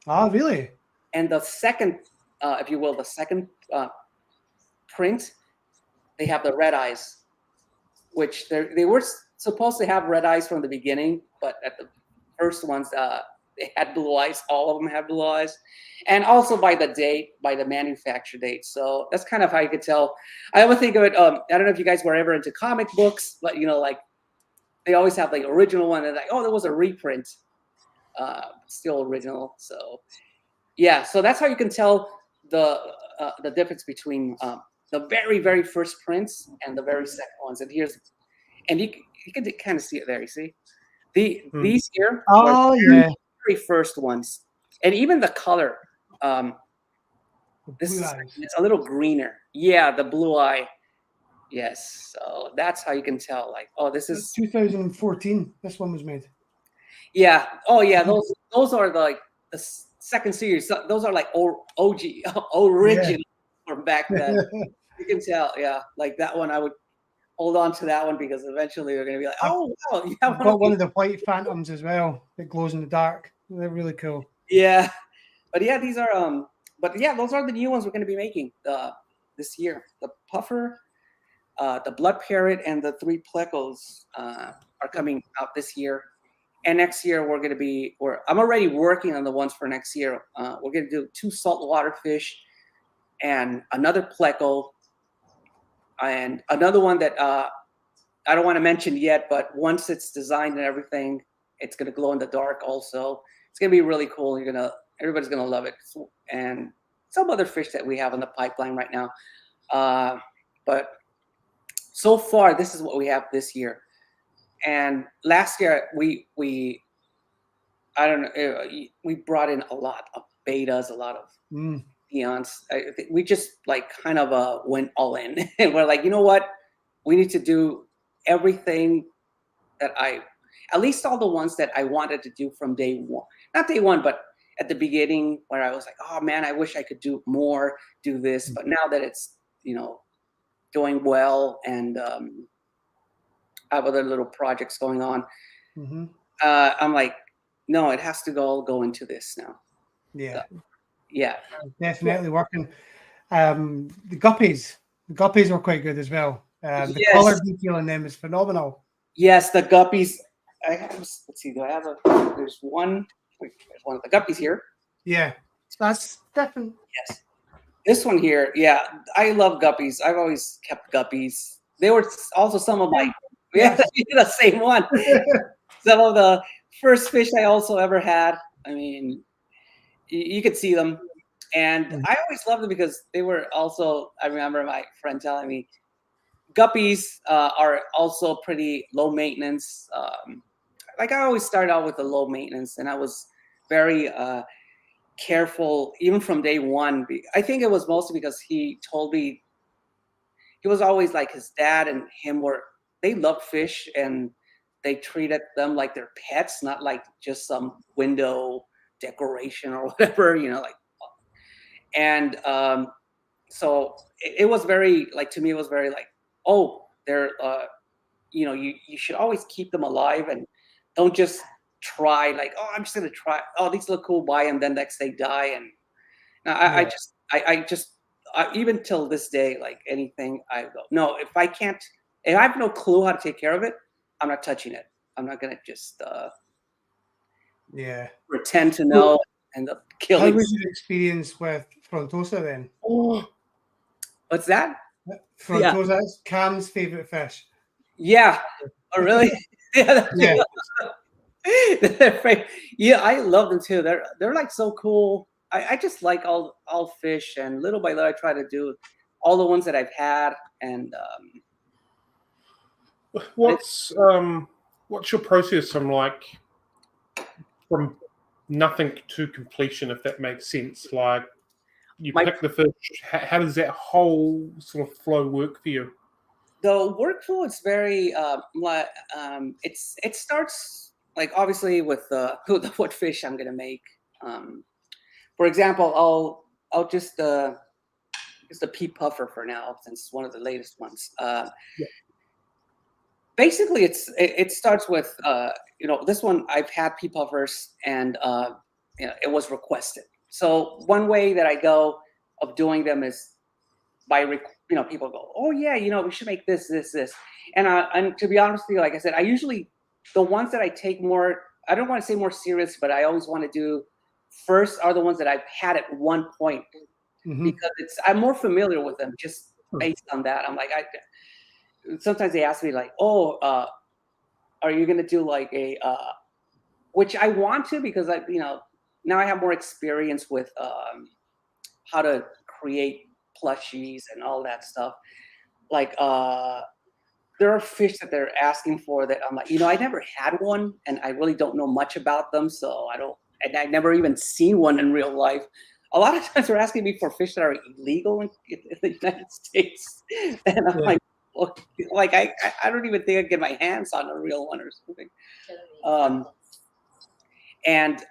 Oh, really? And the second, if you will, the second print, they have the red eyes, which they were supposed to have red eyes from the beginning, but at the first ones, they had blue eyes. All of them had blue eyes, and also by the manufacture date. So that's kind of how you could tell. I would think of it. I don't know if you guys were ever into comic books, but like they always have like original one, and like, oh, there was a reprint, still original. So yeah, so that's how you can tell the difference between the very, very first prints and the very second ones. And you can kind of see it there. You see these here. Oh yeah. Very first ones, and even the color. It's a little greener. Yeah, the blue eye. Yes, so that's how you can tell. Like, oh, this is 2014. This one was made. Yeah. Oh yeah. Those are the second series. Those are like OG original from back then. You can tell. Yeah, like that one. I would hold on to that one because eventually they're going to be like, oh, wow, you have I've got one of the white phantoms as well that glows in the dark. They're really cool. Yeah, but yeah, these are but yeah, those are the new ones we're going to be making this year. The puffer, the blood parrot, and the 3 plecos are coming out this year. And next year we're going to be, I'm already working on the ones for next year. We're going to do 2 saltwater fish and another pleco and another one that I don't want to mention yet, but once it's designed and everything, it's going to glow in the dark also. It's going to be really cool. Everybody's going to love it. And some other fish that we have in the pipeline right now. But so far, this is what we have this year. And last year, we brought in a lot of betas, a lot of neons. We just like kind of went all in. And we're like, you know what? We need to do everything that at least all the ones that I wanted to do from day one. Not day one, but at the beginning where I was like, oh man, I wish I could do more, do this. But now that it's, doing well and I have other little projects going on, I'm like, no, it has to go into this now. Yeah. Yeah. Definitely working. The guppies were quite good as well. The Yes. color detail in them is phenomenal. Yes, the guppies. Let's see, there's one of the guppies here. Yeah, that's different. Yes. This one here, yeah, I love guppies. I've always kept guppies. They were also some of my, the same one. Some of the first fish I also ever had. I mean, you could see them. And I always loved them because they were also, I remember my friend telling me, guppies are also pretty low maintenance. Like I always started out with the low maintenance, and I was very careful even from day one. I think it was mostly because he told me he was always like his dad and him they loved fish and they treated them like their pets, not like just some window decoration or whatever, like. And so it was very like, to me, it was very like, oh, they're you should always keep them alive and don't just try like, oh, I'm just gonna try, oh, these look cool, buy them, then next they die. And I just even till this day, like anything, I go, no, if I have no clue how to take care of it, I'm not touching it. I'm not gonna just pretend to know and end up killing. How was your experience with Frontosa then? Oh, what's that? Frontosa, that's Cam's favorite fish. Yeah. Oh, really? Yeah. Yeah, I love them too. They're like so cool. I just like all fish, and little by little I try to do all the ones that I've had. And what's your process from nothing to completion, if that makes sense? Like you pick the fish, how does that whole sort of flow work for you? The workflow is very it starts like obviously with what fish I'm gonna make. For example, I'll just the pea puffer for now, since it's one of the latest ones. Basically, it starts with this one. I've had pea puffers, and it was requested. So one way that I go of doing them is by people go, oh yeah, we should make this. And to be honest with you, like I said, I usually, the ones that I take more, I don't want to say more serious, but I always want to do first are the ones that I've had at one point, because I'm more familiar with them just based on that. I'm like, sometimes they ask me like, oh, are you going to do like a, which I want to, because now I have more experience with how to create plushies and all that stuff. Like there are fish that they're asking for that I'm like, I never had one and I really don't know much about them, so I've never even seen one in real life. A lot of times they're asking me for fish that are illegal in the United States, and I'm like, look, like I don't even think I can get my hands on a real one or something. And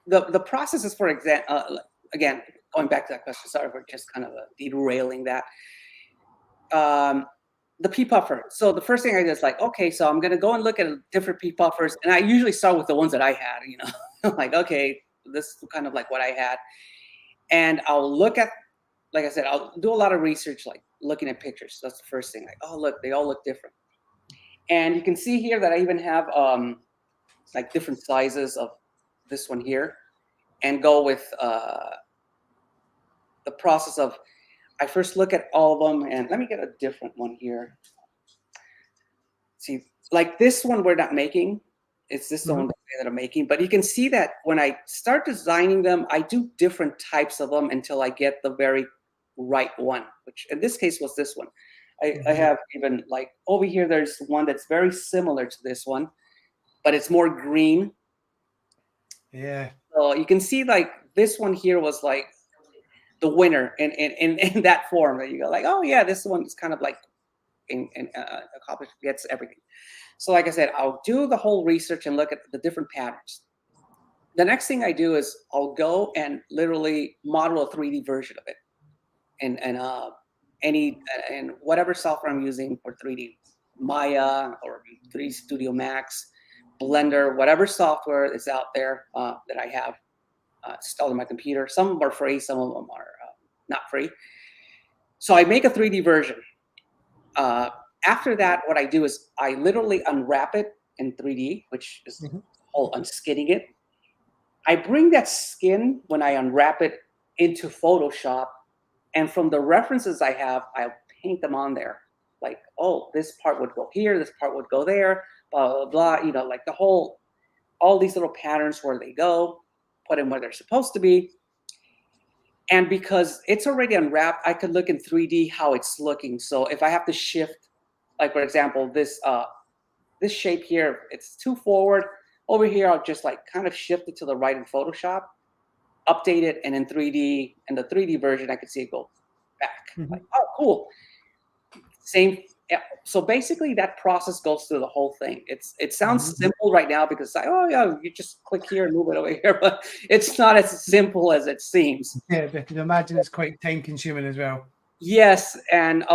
the process is, for example, again, going back to that question, sorry for just kind of derailing that. the pea puffer. So the first thing I did is like, okay, so I'm gonna go and look at different pea puffers, and I usually start with the ones that I had. Like, okay, this is kind of like what I had, and I'll look at, like I said, I'll do a lot of research, like looking at pictures. That's the first thing. Like, oh look, they all look different, and you can see here that I even have like different sizes of this one here, and go with the process of, I first look at all of them, and let me get a different one here. See, like this one we're not making. It's this the one that I'm making. But you can see that when I start designing them, I do different types of them until I get the very right one, which in this case was this one. I have even like over here, there's one that's very similar to this one, but it's more green. Yeah. So you can see like this one here was like the winner in that form, that you go like, oh yeah, this one is kind of like accomplished, gets everything. So like I said, I'll do the whole research and look at the different patterns. The next thing I do is I'll go and literally model a 3D version of it, and whatever software I'm using for 3D, Maya or 3D Studio Max, Blender, whatever software is out there that I have installed on my computer. Some of them are free, some of them are not free. So I make a 3D version. After that, what I do is I literally unwrap it in 3D, which is the whole unskinning it. I bring that skin, when I unwrap it, into Photoshop, and from the references I have, I'll paint them on there. Like, oh, this part would go here, this part would go there, blah, blah, blah, like the whole, all these little patterns where they go, put them where they're supposed to be. And because it's already unwrapped, I could look in 3D how it's looking. So if I have to shift, like for example, this shape here, it's too forward. Over here, I'll just like kind of shift it to the right in Photoshop, update it, and in 3D, in the 3D version, I could see it go back. Like, oh, cool. Same. So basically, that process goes through the whole thing. It sounds simple right now because it's like, oh yeah, you just click here and move it over here, but it's not as simple as it seems. Yeah, but I can imagine it's quite time consuming as well. Yes, and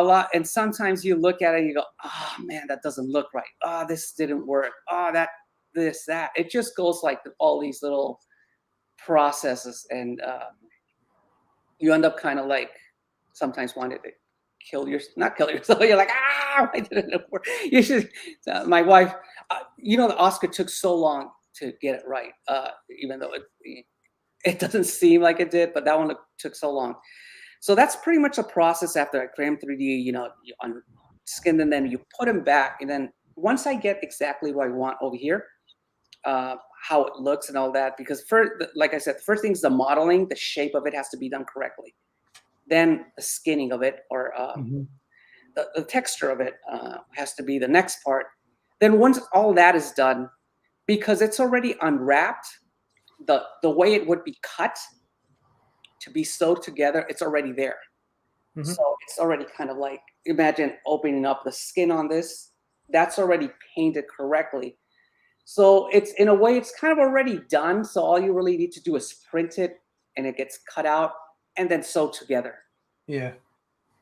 sometimes you look at it and you go, oh man, that doesn't look right. Oh, this didn't work. Oh, that. It just goes like all these little processes, and you end up kind of like sometimes wanting to not kill yourself. You're like, why didn't it work? You should. My wife, the Oscar took so long to get it right, even though it doesn't seem like it did, but that one took so long. So that's pretty much a process after I create 3D. You unskin them, then you put them back, and then once I get exactly what I want over here, how it looks and all that, because like I said, the first thing is the modeling. The shape of it has to be done correctly. Then the skinning of it, or the texture of it, has to be the next part. Then once all that is done, because it's already unwrapped, the way it would be cut to be sewed together, it's already there. So it's already kind of like, imagine opening up the skin on this. That's already painted correctly. So it's, in a way, it's kind of already done. So all you really need to do is print it, and it gets cut out and then sewed together. Yeah.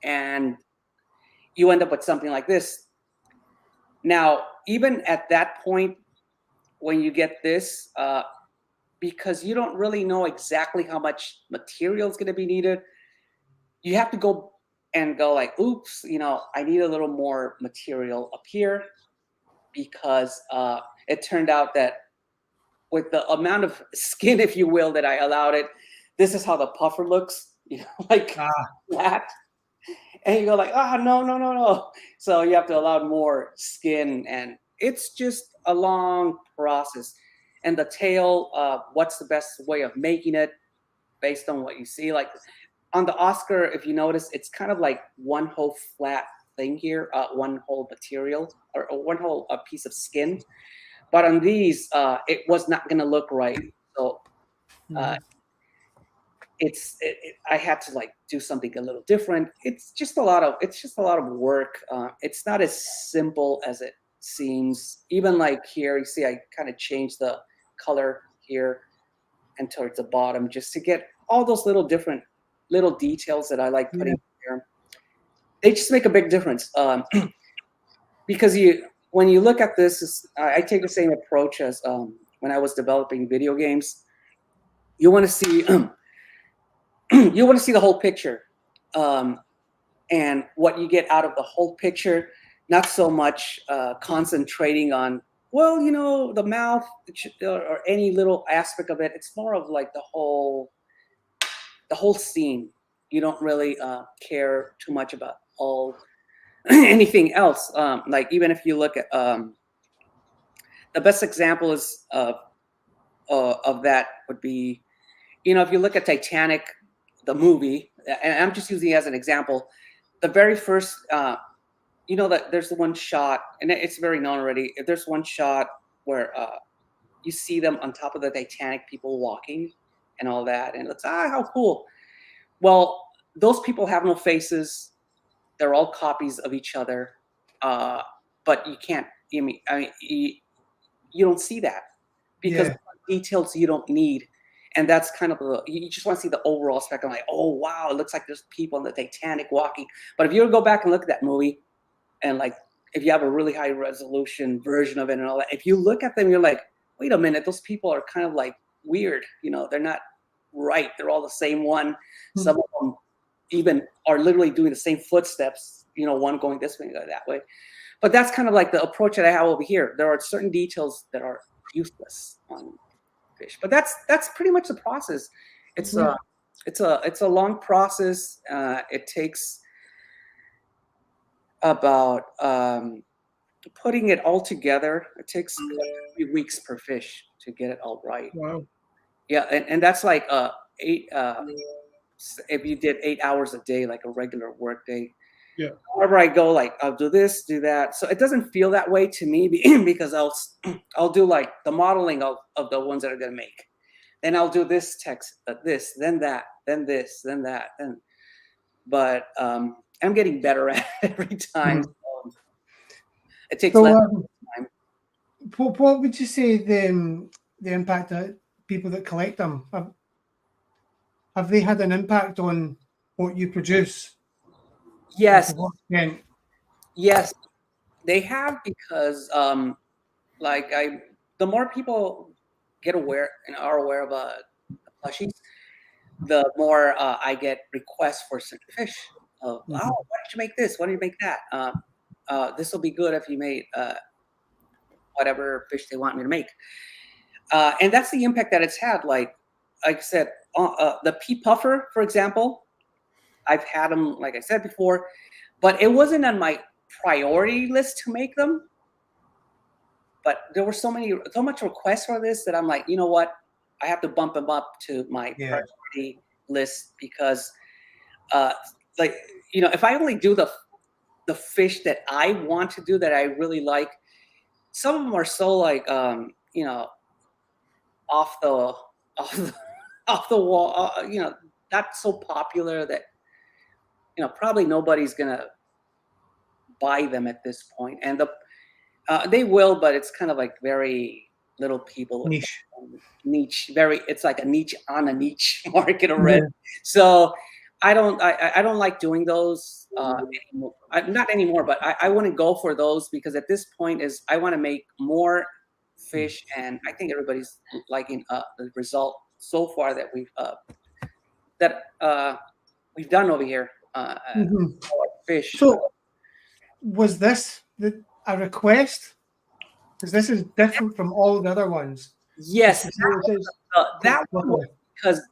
And you end up with something like this. Now, even at that point, when you get this, because you don't really know exactly how much material is going to be needed, you have to go like, oops, I need a little more material up here, because it turned out that with the amount of skin, if you will, that I allowed it, this is how the puffer looks, like flat. And you go like, no. So you have to allow more skin, and it's just a long process. And the tail, what's the best way of making it based on what you see? Like on the Oscar, if you notice, it's kind of like one whole flat thing here, one whole material, or one whole piece of skin. But on these, it was not going to look right. So I had to like do something a little different. It's just a lot of work. It's not as simple as it seems. Even like here, you see, I kind of changed the color here and towards the bottom, just to get all those little different little details that I like putting here. They just make a big difference. because when you look at this, I take the same approach as when I was developing video games. You want to see you want to see the whole picture, and what you get out of the whole picture, not so much concentrating on, well, the mouth or any little aspect of it. It's more of like the whole scene. You don't really care too much about all anything else. Like even if you look at the best example is of that would be, if you look at Titanic, the movie, and I'm just using it as an example, the very first, that there's the one shot, and it's very known already. There's one shot where you see them on top of the Titanic, people walking and all that, and it's how cool. Well, those people have no faces. They're all copies of each other, but you can't. You don't see that because details you don't need, and that's kind of you just want to see the overall spectrum. Like, oh wow, it looks like there's people on the Titanic walking. But if you go back and look at that movie, and like if you have a really high resolution version of it and all that, if you look at them, you're like, wait a minute, those people are kind of like weird. They're not right. They're all the same one. Mm-hmm. Some of them even are literally doing the same footsteps. One going this way, that way. But that's kind of like the approach that I have over here. There are certain details that are useless on fish, but that's pretty much the process. It's a long process. It takes about putting it all together. It takes 3 weeks per fish to get it all right. Wow. Yeah, and that's like 8. If you did 8 hours a day, like a regular work day. Yeah. Wherever I go, like I'll do this, do that. So it doesn't feel that way to me because I'll do like the modeling of the ones that are gonna make. Then I'll do this text, this, then that, then this, then that, but I'm getting better at it every time. Mm-hmm. So it takes less time. What would you say the impact that people that collect them have they had an impact on what you produce? Yes. Yes, they have, because the more people get aware and are aware of the plushies, the more I get requests for certain fish. Why don't you make this? Why don't you make that? This will be good if you made whatever fish they want me to make. And that's the impact that it's had. Like I said, the pea puffer, for example, I've had them, like I said before, but it wasn't on my priority list to make them. But there were so much requests for this that I'm like, you know what? I have to bump them up to my priority list, because, if I only do the fish that I want to do, that I really like, some of them are so like, off the wall, not so popular that, probably nobody's gonna buy them at this point. And they will, but it's kind of like very little people. Niche. It's like a niche on a niche market already. Yeah. So I don't like doing those anymore. Not anymore, but I wouldn't go for those, because at this point I want to make more fish, and I think everybody's liking the result so far that we've done over here. Fish. So was this a request? Because this is different from all the other ones. Yes, that one was because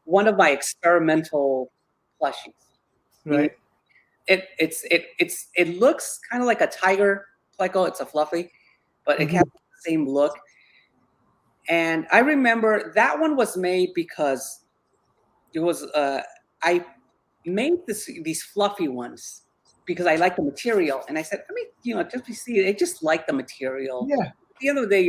one of my experimental plushies. Right. It looks kind of like a tiger pleco. It's a fluffy, but it has the same look. And I remember that one was made because it was I made these fluffy ones because I like the material, and I said, I just like the material. Yeah. At the end of the day,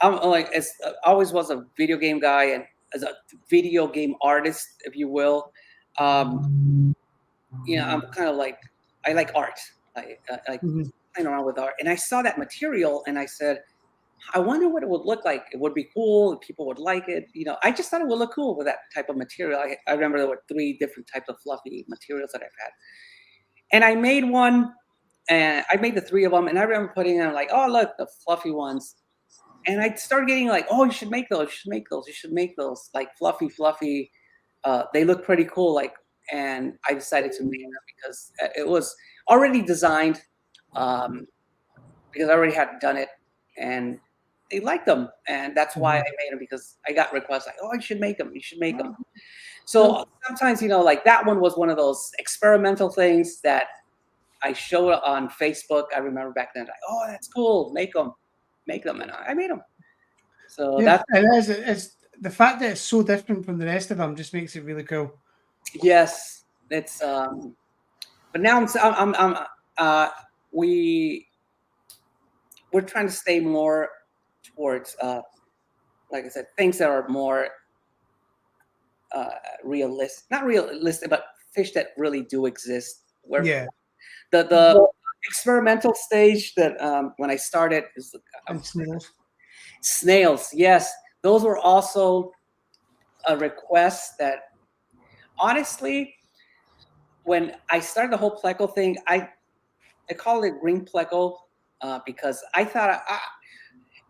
I'm like, I always was a video game guy, and as a video game artist, if you will, I'm kind of like, I like art. I like playing around with art, and I saw that material, and I said, I wonder what it would look like. It would be cool. People would like it. I just thought it would look cool with that type of material. I remember there were 3 different types of fluffy materials that I've had. And I made one, and I made the 3 of them, and I remember putting them like, oh look, the fluffy ones, and I started getting like, oh, you should make those, you should make those, you should make those, like fluffy. They look pretty cool, like, and I decided to make them because it was already designed, because I already had done it, and they liked them, and that's why I made them, because I got requests like, oh, you should make them, you should make them. So sometimes, like that one was one of those experimental things that I showed on Facebook. I remember back then, like, oh, that's cool, make them, and I made them. So Yeah, that's it's the fact that it's so different from the rest of them just makes it really cool. yes, it's but now we're trying to stay more towards like I said, things that are more realistic, not realistic, but fish that really do exist. Where the experimental stage that when I started is snails. Yes, those were also a request that, honestly, when I started the whole Pleco thing, I called it Green Pleco because I thought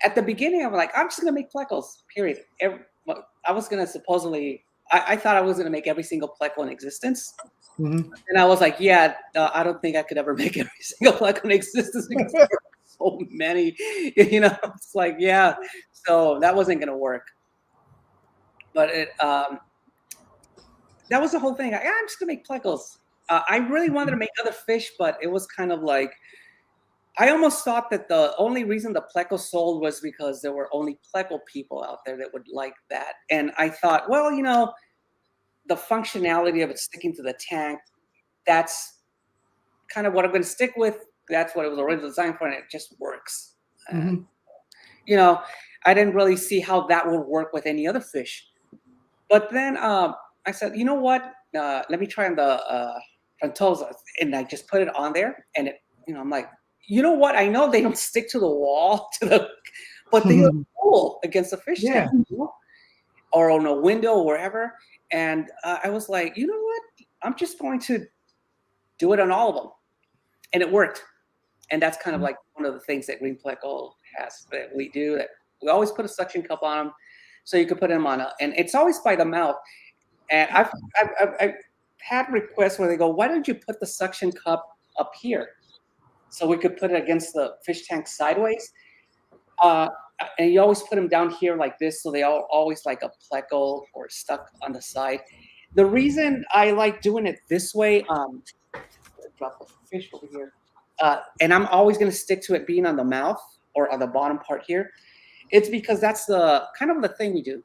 at the beginning I'm like, I'm just gonna make Plecos, period. I was gonna supposedly, I thought I was gonna make every single Pleco in existence. And I was like, yeah, I don't think I could ever make every single Pleco in existence because there are so many, it's like, yeah, so that wasn't gonna work. But that was the whole thing. I'm just gonna make Plecos. I really wanted to make other fish, but it was kind of like, I almost thought that the only reason the Pleco sold was because there were only Pleco people out there that would like that. And I thought, well, the functionality of it sticking to the tank, that's kind of what I'm going to stick with. That's what it was originally designed for, and it just works. I didn't really see how that would work with any other fish. But then I said, you know what? Let me try on the Frontosa, and I just put it on there, and it, I'm like, you know what? I know they don't stick to the wall, but they look cool against the fish tank, or on a window or wherever. And I was like, you know what? I'm just going to do it on all of them, and it worked. And that's kind of like one of the things that Green Pleco has that we do. That we always put a suction cup on them, so you can put them on and it's always by the mouth. And I've had requests where they go, why don't you put the suction cup up here? So we could put it against the fish tank sideways. And you always put them down here like this, so they are always like a Pleco or stuck on the side. The reason I like doing it this way, drop the fish over here, and I'm always going to stick to it being on the mouth or on the bottom part here. It's because that's the kind of the thing we do.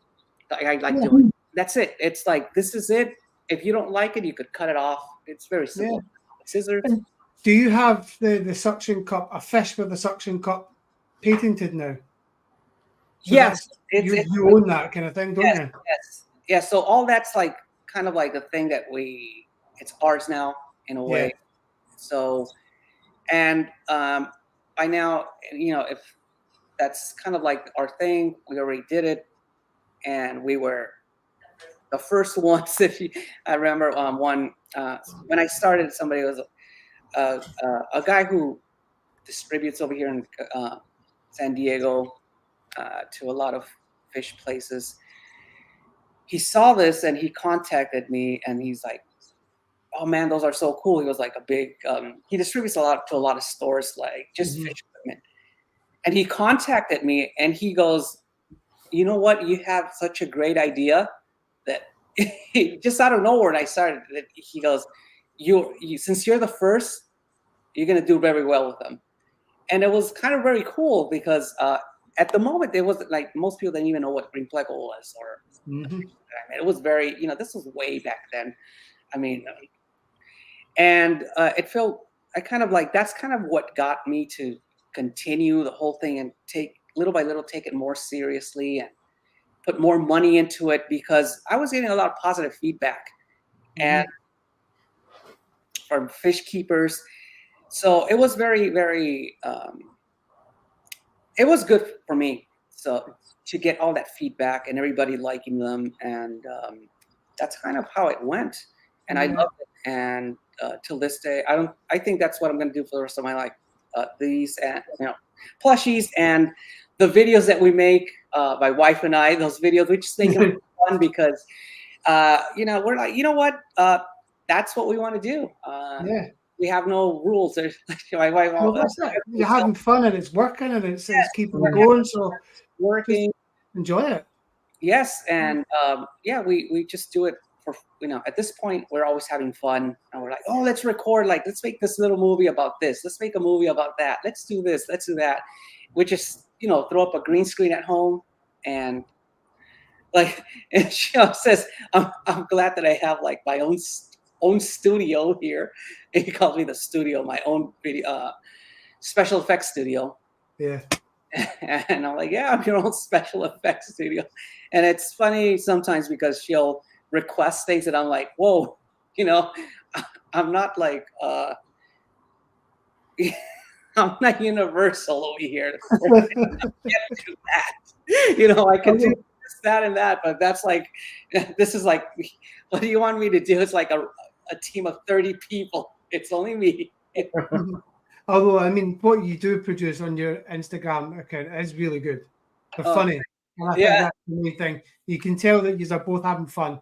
I like doing. That's it. It's like, this is it. If you don't like it, you could cut it off. It's very simple. Scissors. And do you have the suction cup, a fish with the suction cup patented now? So yes. You own that kind of thing, don't you? Yes. Yeah. So all that's like kind of like the thing that it's ours now in a way. So, and I now, if that's kind of like our thing, we already did it, and we were the first ones. I remember when I started, somebody was a guy who distributes over here in San Diego to a lot of fish places. He saw this and he contacted me, and he's like, oh man, those are so cool. He was like a big, he distributes to a lot of stores, like just fish equipment. And he contacted me and he goes, you know what? You have such a great idea that just out of nowhere. And I started, he goes, since you're the first, you're going to do very well with them. And it was kind of very cool because at the moment, there wasn't like, most people didn't even know what Green Pleco was, or it was very, this was way back then. I mean, and it felt, I kind of like, that's kind of what got me to continue the whole thing and take little by little, take it more seriously and put more money into it, because I was getting a lot of positive feedback and from fish keepers. So it was very, very, it was good for me. So to get all that feedback and everybody liking them. And that's kind of how it went. And I loved it. And till this day. I think that's what I'm going to do for the rest of my life. These plushies and the videos that we make, my wife and I, those videos, we just make them fun because we're like, you know what, that's what we want to do. Yeah. We have no rules. There's my wife. Well, that's it. You're having fun and it's working and it's keeping going. So working, enjoy it. Yes, and we just do it for at this point we're always having fun, and we're like, oh, let's record, like let's make this little movie about this, let's make a movie about that, let's do this, let's do that. We just throw up a green screen at home, and like, and she says, I'm glad that I have like my own studio here. He calls me the studio, my own video special effects studio. Yeah. And I'm like, yeah, I'm your own special effects studio. And it's funny sometimes because she'll request things and I'm like, whoa, I'm not like, I'm not Universal over here. I can't do that. I can do this, that, and that, but that's like, this is like, what do you want me to do? It's like a team of 30 people. It's only me. Although, I mean, what you do produce on your Instagram account is really good. They're funny. And I think that's the main thing. You can tell that you are both having fun.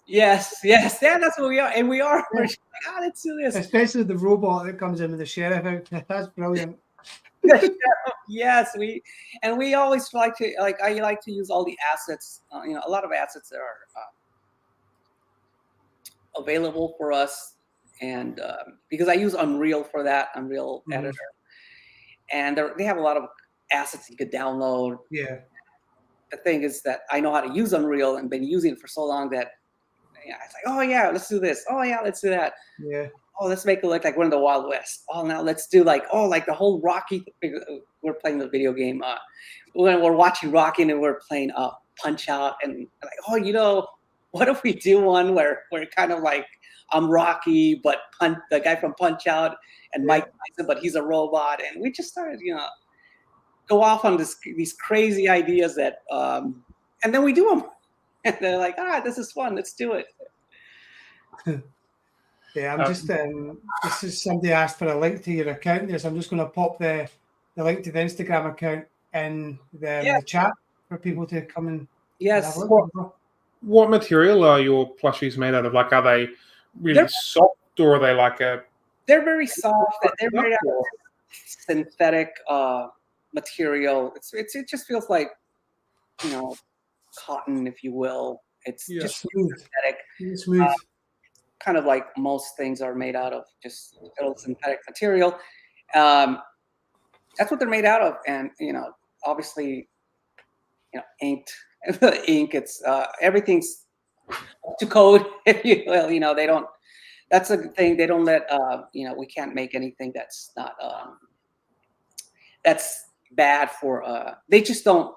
Yes. Yeah, that's what we are. And we are. We're like, let's do this. Especially the robot that comes in with the sheriff outfit. That's brilliant. Yes, we always like to, I like to use all the assets, a lot of assets that are available for us. And because I use Unreal for that, Unreal editor, and they have a lot of assets you could download. Yeah. The thing is that I know how to use Unreal and been using it for so long that it's like, oh yeah, let's do this. Oh yeah, let's do that. Yeah. Oh, let's make it look like we're in the Wild West. Oh, now let's do like the whole Rocky. We're playing the video game. We're watching Rocky and we're playing Punch Out, and like, oh, what if we do one where we're kind of like, I'm Rocky, but the guy from Punch Out, and Mike Tyson, but he's a robot. And we just started, go off on these crazy ideas that, and then we do them. And they're like, this is fun. Let's do it. Yeah, I'm just, this is somebody asked for a link to your account there, so I'm just going to pop the link to the Instagram account in the chat for people to come and have a look. What material are your plushies made out of? Like, are they really soft, or are they like a... They're very soft. They're made out of synthetic material. It just feels like, cotton, if you will. It's just smooth. Synthetic. Smooth. Kind of like most things are made out of, just synthetic material. That's what they're made out of. And, obviously, inked. Ink, it's everything's to code, if you will. They don't, that's the thing, they don't let we can't make anything that's not that's bad for they just don't,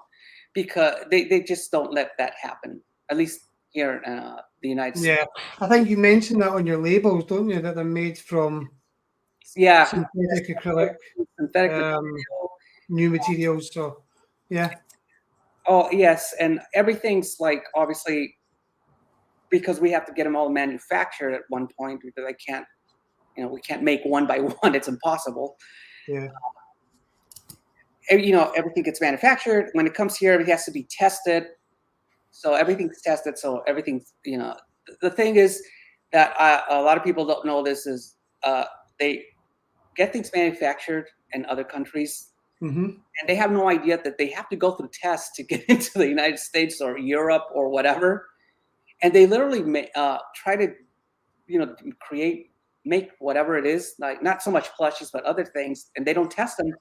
because they just don't let that happen, at least here in the United States. Yeah, I think you mentioned that on your labels, don't you, that they're made from synthetic acrylic, new materials. So Oh yes, and everything's like, obviously, because we have to get them all manufactured at one point, because I can't, we can't make one by one. It's impossible. Yeah. Everything gets manufactured. When it comes here, it has to be tested. So everything's tested. So everything's, the thing is that a lot of people don't know this is they get things manufactured in other countries. And they have no idea that they have to go through tests to get into the United States or Europe or whatever. And they literally try to, make whatever it is, like not so much plushies, but other things, and they don't test them.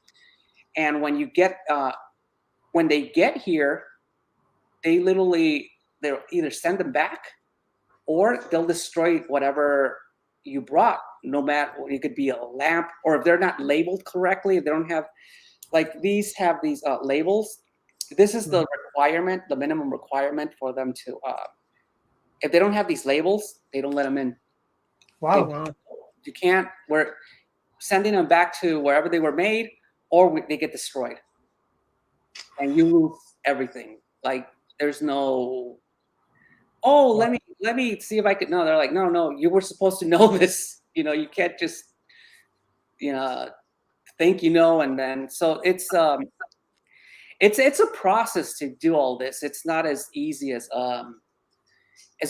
And when when they get here, they'll either send them back, or they'll destroy whatever you brought. No matter, it could be a lamp, or if they're not labeled correctly, if they don't have. Like these have these labels. This is the requirement, the minimum requirement for them to, if they don't have these labels, they don't let them in. Wow. You can't, we're sending them back to wherever they were made, or they get destroyed. And you lose everything. Like there's no, let me see if I could, no, they're like, no, you were supposed to know this. You can't just think and then so it's a process to do all this. It's not as easy as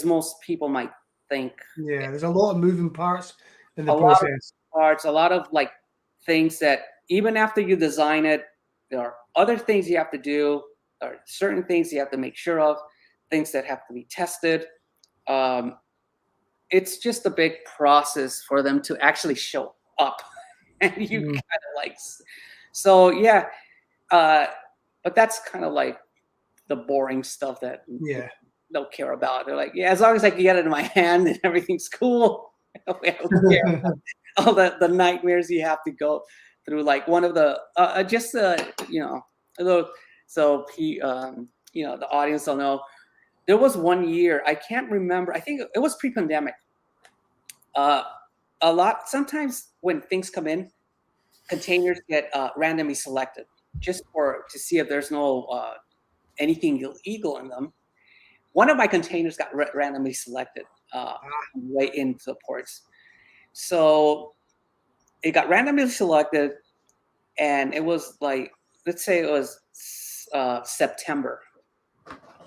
most people might think. Yeah, there's a lot of moving parts in the A lot of process. parts, a lot of like things that even after you design it, there are other things you have to do. There are certain things you have to make sure of, things that have to be tested. It's just a big process for them to actually show up. And you kind of like, so yeah. But that's kind of like the boring stuff that don't care about. They're like, yeah, as long as I can get it in my hand and everything's cool. I don't care. All the nightmares you have to go through, like one of the a little, so the audience will know. There was one year, I can't remember, I think it was pre-pandemic. Sometimes when things come in, containers get randomly selected just to see if there's no anything illegal in them. One of my containers got randomly selected way into the ports. So it got randomly selected, and it was like, let's say it was September.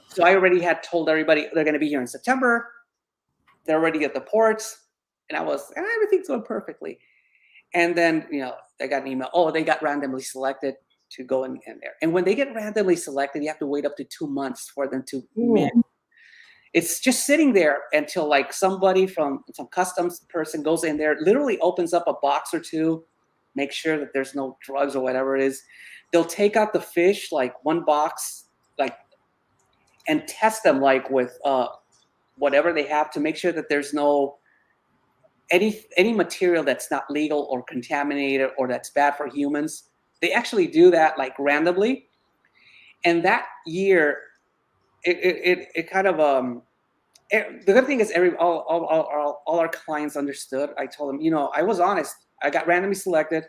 So I already had told everybody they're going to be here in September. They're already at the ports, and I was, everything's going perfectly. And then, I got an email. Oh, they got randomly selected to go in there. And when they get randomly selected, you have to wait up to 2 months for them to come in. It's just sitting there until like somebody from some customs person goes in there, literally opens up a box or two, make sure that there's no drugs or whatever it is. They'll take out the fish, like one box, like, and test them like with whatever they have to make sure that there's no any material that's not legal or contaminated or that's bad for humans. They actually do that like randomly. And that year, it kind of the good thing is all our clients understood. I told them, I was honest. I got randomly selected.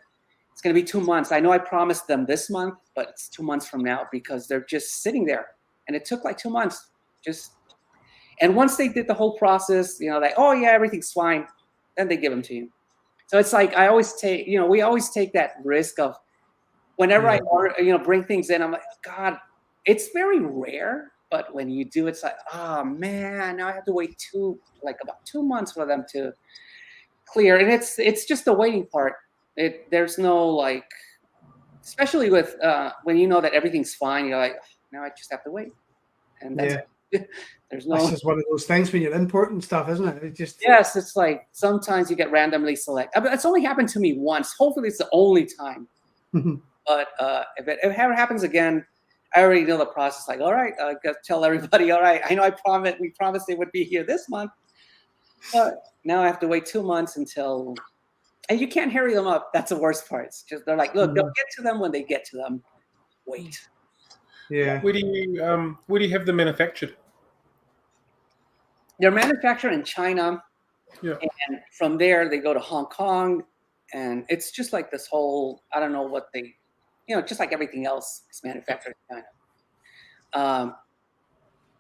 It's going to be 2 months. I know I promised them this month, but it's 2 months from now because they're just sitting there. And it took like 2 months. And once they did the whole process, like, oh yeah, everything's fine, then they give them to you. So it's like I always take, we always take that risk of whenever I order, bring things in. I'm like, God, it's very rare. But when you do, it's like, oh man, now I have to wait about 2 months for them to clear. And it's just the waiting part. There's no like, especially with when you know that everything's fine, you're like, now I just have to wait. And that's there's no. That's just one of those things when you're importing stuff, isn't it? It just yes, it's like sometimes you get randomly selected. But it's only happened to me once. Hopefully, it's the only time. But if it ever happens again, I already know the process. Like, all right, I got to tell everybody. All right, I know we promised they would be here this month, but now I have to wait 2 months until. And you can't hurry them up. That's the worst part. It's just they're like, look, they'll get to them when they get to them. Wait. Yeah. Where do you have them manufactured? They're manufactured in China. Yeah. And from there they go to Hong Kong, and it's just like this whole. I don't know what they. Just like everything else is manufactured in China.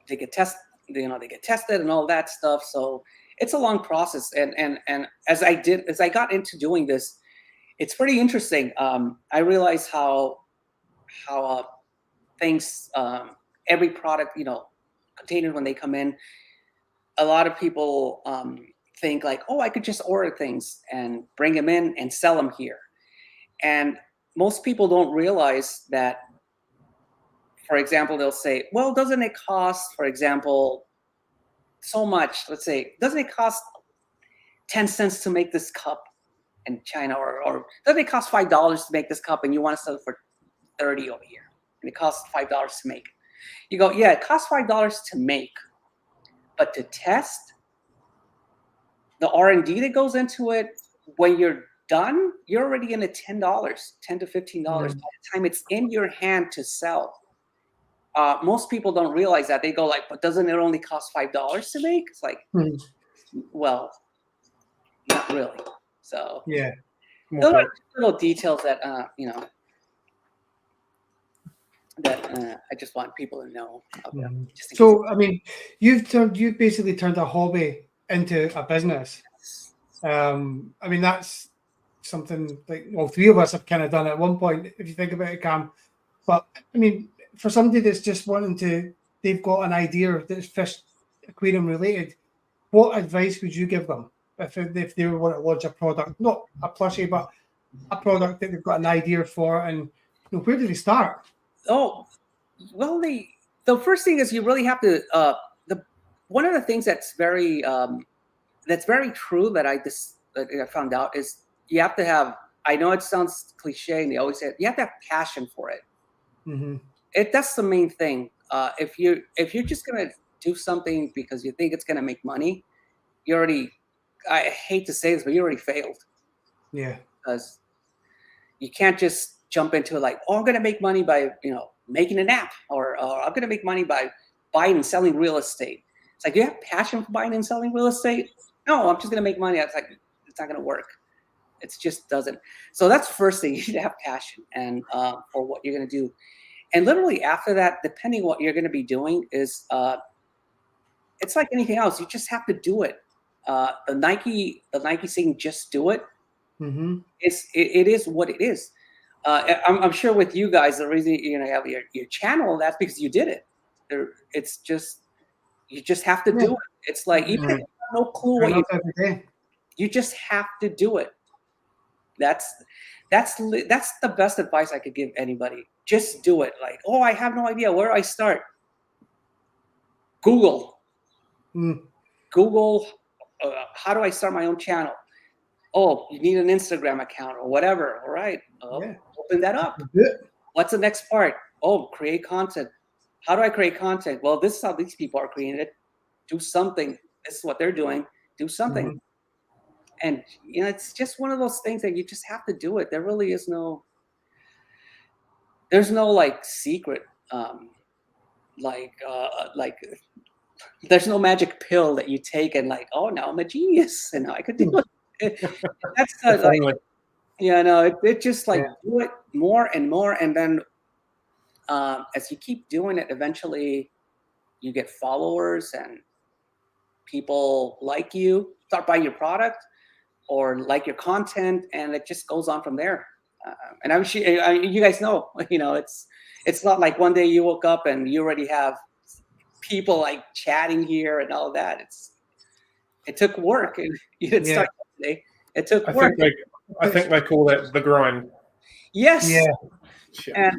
They get tested, they get tested and all that stuff. So it's a long process. And as I got into doing this, it's pretty interesting. I realized how things, every product, containers when they come in, a lot of people think like, oh, I could just order things and bring them in and sell them here. And most people don't realize that, for example, they'll say, well, doesn't it cost, for example, so much? Let's say, doesn't it cost 10 cents to make this cup in China? Or doesn't it cost $5 to make this cup and you want to sell it for 30 over here? And it costs $5 to make. You go, yeah, it costs $5 to make. But to test, the R&D that goes into it, when you're done, you're already in at $10 to $15 by the time it's in your hand to sell. Most people don't realize that. They go like, but doesn't it only cost $5 to make? It's like, well, not really. So yeah, those are little details that that I just want people to know. So I mean, you've basically turned a hobby into a business. I mean, that's something like, well, three of us have kind of done at one point, if you think about it, Cam. But I mean, for somebody that's just wanting to, they've got an idea that's fish aquarium related, what advice would you give them if they want to launch a product, not a plushie, but a product that they've got an idea for, and where do they start? Oh, well, the first thing is you really have to. One of the things that's very true that I found out is you have to have. I know it sounds cliche, and they always say it, you have to have passion for it. Mm-hmm. That's the main thing. If you're just gonna do something because you think it's gonna make money, you already. I hate to say this, but you already failed. Yeah. Because you can't just jump into it like, oh, I'm gonna make money by making an app, or I'm gonna make money by buying and selling real estate. It's like, do you have passion for buying and selling real estate? No, I'm just gonna make money. It's like, it's not gonna work. It just doesn't. So that's the first thing. You should have passion and for what you're gonna do. And literally after that, depending what you're gonna be doing is it's like anything else. You just have to do it. The Nike saying "just do it." Mm-hmm. It is what it is. I'm sure with you guys, the reason you have your channel, that's because you did it. It's just you just have to do it. It's like even if you have no clue what you just have to do it. That's the best advice I could give anybody. Just do it. Like, oh, I have no idea where do I start. Google. Google. How do I start my own channel? Oh, you need an Instagram account or whatever. All right. Open that up. What's the next part? Oh, create content. How do I create content? Well, this is how these people are creating it. Do something. This is what they're doing. Do something. Mm-hmm. And it's just one of those things that you just have to do it. There really is there's no like secret, there's no magic pill that you take and like, oh, now I'm a genius and now I could do it. That's like, it just like do it more and more. And then as you keep doing it, eventually you get followers and people like you, start buying your product or like your content, and it just goes on from there. And I'm sure you guys know, it's not like one day you woke up and you already have people like chatting here and all that. It took work, and you didn't start yesterday. It took work. I think they call that the grind. Yes. Yeah.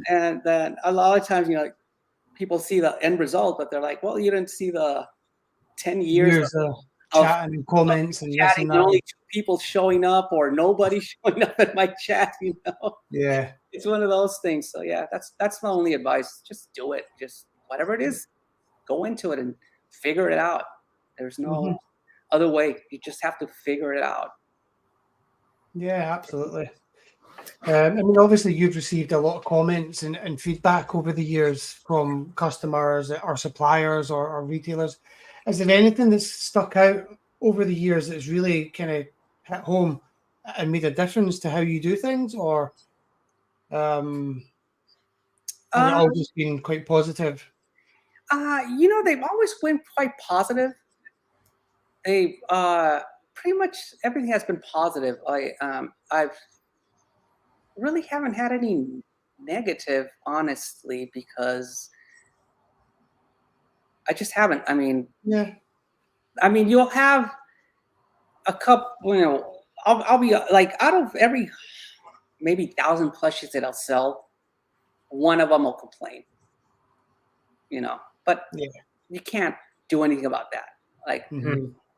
And then a lot of times, people see the end result, but they're like, well, you didn't see the 10 years of chatting and comments and chatting, and only 2 people showing up or nobody showing up at my chat. Yeah, it's one of those things. So yeah, that's my only advice. Just do it. Just whatever it is, go into it and figure it out. There's no other way. You just have to figure it out. Yeah, absolutely. I mean, obviously, you've received a lot of comments and feedback over the years from customers or suppliers or retailers. Is there anything that's stuck out over the years that's really kind of hit home and made a difference to how you do things, or has it all just been quite positive? They've always been quite positive. They pretty much everything has been positive. I've really haven't had any negative, honestly, because I just haven't. I mean, you'll have a couple, I'll be like, out of every maybe 1,000 plushies that I'll sell, one of them will complain, but you can't do anything about that. Like,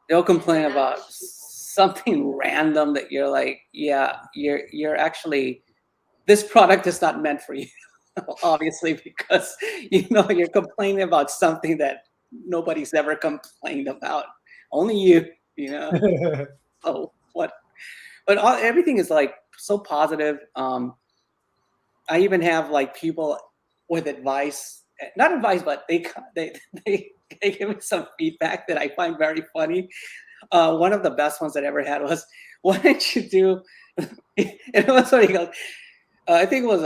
they'll complain about something random that you're like, you're actually, this product is not meant for you, obviously, because you're complaining about something that nobody's ever complained about, only you. So what? But everything is like so positive. I even have like people with advice, not advice, but they give me some feedback that I find very funny. One of the best ones that I ever had was, why don't you do? It was funny. He goes, I think it was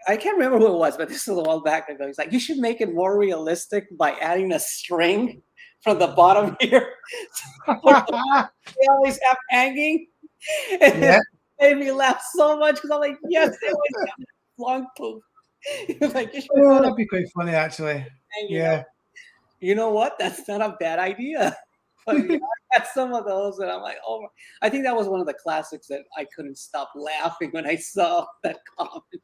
I can't remember who it was, but this is a while back ago. He's like, you should make it more realistic by adding a string from the bottom here. They always have hanging. And Yeah. it made me laugh so much because I'm like, yes, they always have long poop. Like, you should Oh, have that'd be quite funny, actually. hanging Yeah. out. You know what? That's not a bad idea. But yeah, I got some of those, and I'm like, oh, I think that was one of the classics that I couldn't stop laughing when I saw that comment.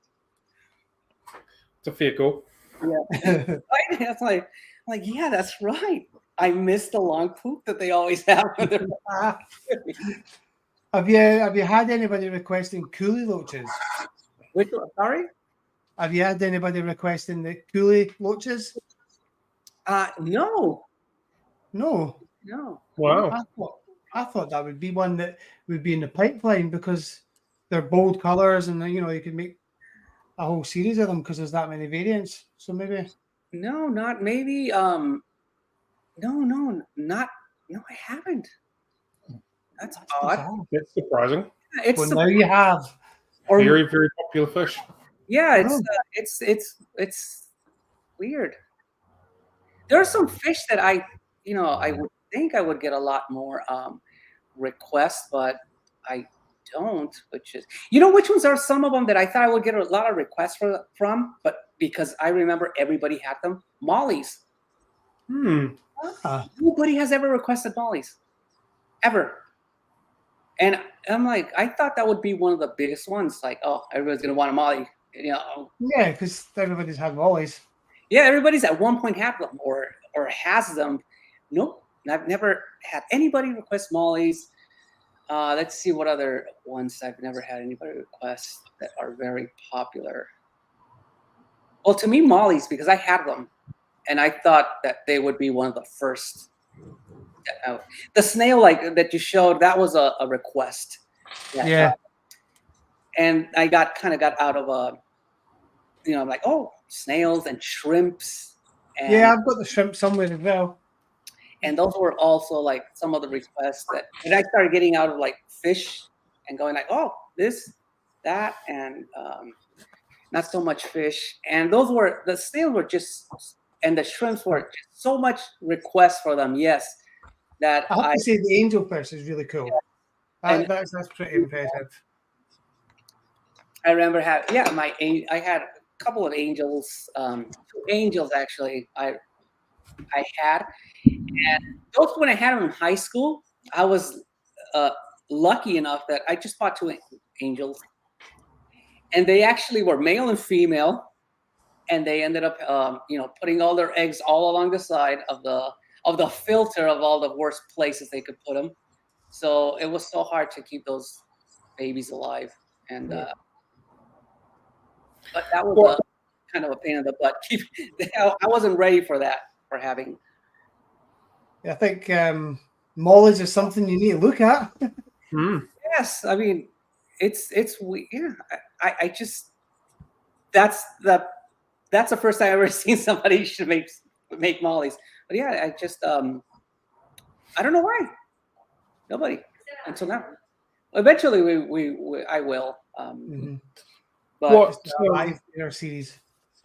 It's a fair call. Yeah, right? It's like, yeah, that's right. I miss the long poop that they always have. When they're Have you had anybody requesting coolie loaches? Which one? Sorry? Have you had anybody requesting the coolie loaches? No. No. Wow. I thought that would be one that would be in the pipeline because they're bold colors and you could make a whole series of them because there's that many variants. So maybe No, not maybe. No, I haven't. That's odd. bizarre. That's surprising. It's Well, now you have. or Very, very popular fish. yeah, Oh. it's weird. There are some fish that I would think I would get a lot more requests, but I don't. Which is, which ones are some of them that I thought I would get a lot of requests from, but because I remember everybody had them. Mollies. Nobody has ever requested mollies, ever. And I'm like, I thought that would be one of the biggest ones. Like, oh, everybody's gonna want a molly. Yeah, because everybody's had mollies. Yeah, everybody's at one point had them or has them. Nope, I've never had anybody request mollies. Let's see what other ones I've never had anybody request that are very popular. Well, to me, mollies, because I had them, and I thought that they would be one of the first. The snail that you showed, that was a request. Yeah. And I got out of I'm like, oh, snails and shrimps. And, Yeah, I've got the shrimp somewhere as well. And those were also like some of the requests and I started getting out of like fish and going like, oh, this, that, and not so much fish. And the snails were just, and the shrimps were just so much requests for them. Yes. That I have to say the angel fish is really cool. Yeah. That's pretty impressive. I remember I had a couple of angels, 2 angels actually. I had, and those when I had them in high school, I was lucky enough that I just bought 2 angels, and they actually were male and female, and they ended up putting all their eggs all along the side of the filter of all the worst places they could put them. So it was so hard to keep those babies alive. And but that was kind of a pain in the butt. I wasn't ready for that, for having. I think mollies is something you need to look at. Yes, I mean, it's yeah. I just that's the first time I've ever seen somebody should make mollies. But yeah, I just I don't know why. Nobody until now. Eventually, I will. But What's live in our series?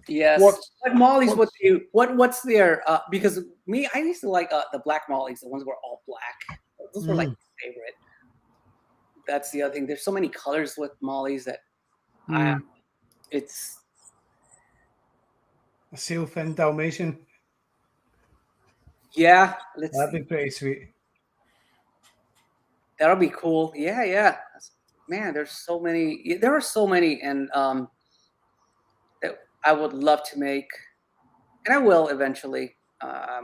yes. What mollies would you? What's their? Because I used to like the black mollies, the ones that were all black. Those were like my favorite. That's the other thing. There's so many colors with mollies that it's a sailfin Dalmatian. Yeah, that'd be pretty sweet. That'll be cool. Yeah. Man, there's so many. There are so many, and that I would love to make, and I will eventually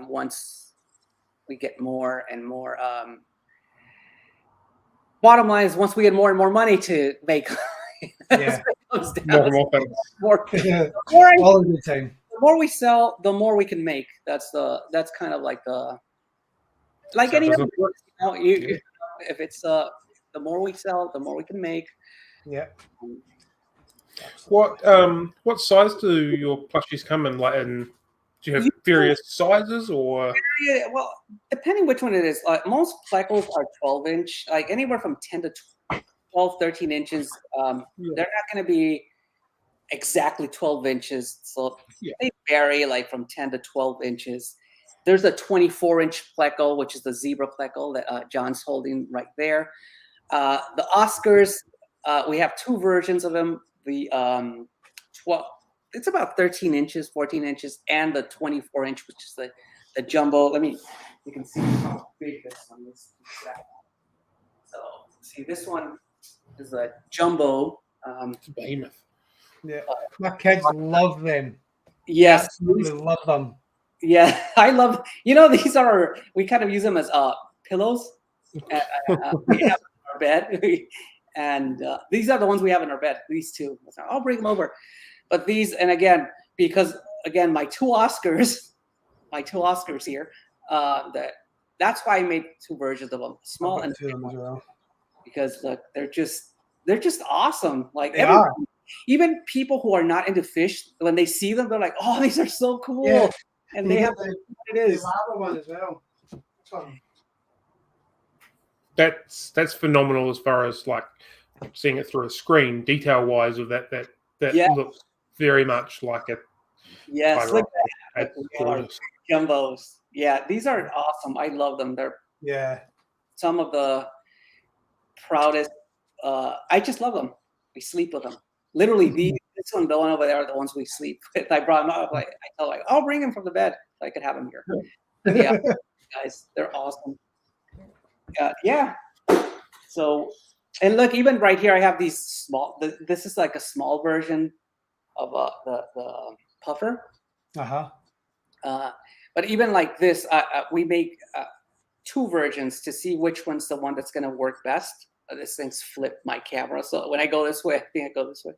once we get more and more. Bottom line is, once we get more and more money to make, yeah, more all the time. The more we sell, the more we can make. That's kind of like any other business, if it's the more we sell, the more we can make. Yeah. What size do your plushies come in? Do you have various sizes or? Yeah, well, depending which one it is. Most Plecos are 12-inch, like anywhere from 10 to 12, 13 inches. They're not going to be exactly 12 inches. So they vary like from 10 to 12 inches. There's a 24-inch Pleco, which is the zebra Pleco that John's holding right there. The Oscars, we have two versions of them. The 12, it's about 13 inches, 14 inches, and the 24-inch, which is the jumbo. You can see how big this one is. So, see, this one is a jumbo. It's a behemoth. Yeah, my kids love them. Yes, Absolutely love them. yeah, I love. These are we kind of use them as pillows. We have in our bed, and these are the ones we have in our bed. These two, I'll bring them over. But these, and again, because my two Oscars here, that's why I made two versions of them, small and big ones, well. because look, they're just awesome. Like even people who are not into fish, when they see them, they're like, "Oh, these are so cool!" Yeah. And they have it is the lava one as well. That's phenomenal as far as like seeing it through a screen, detail wise. Of that looks very much like a yes, look at that's gorgeous. Jumbos. Yeah, these are awesome. I love them. They're some of the proudest. I just love them. We sleep with them. Literally, this one, the one over there, are the ones we sleep with. I brought them up. I tell I'll bring them from the bed so I could have them here. Yeah, guys, they're awesome. Yeah. So, and look, even right here, I have these small. This is like a small version of the puffer. But even like this, we make two versions to see which one's the one that's going to work best. This thing's flipped my camera, so when I go this way, I think I go this way.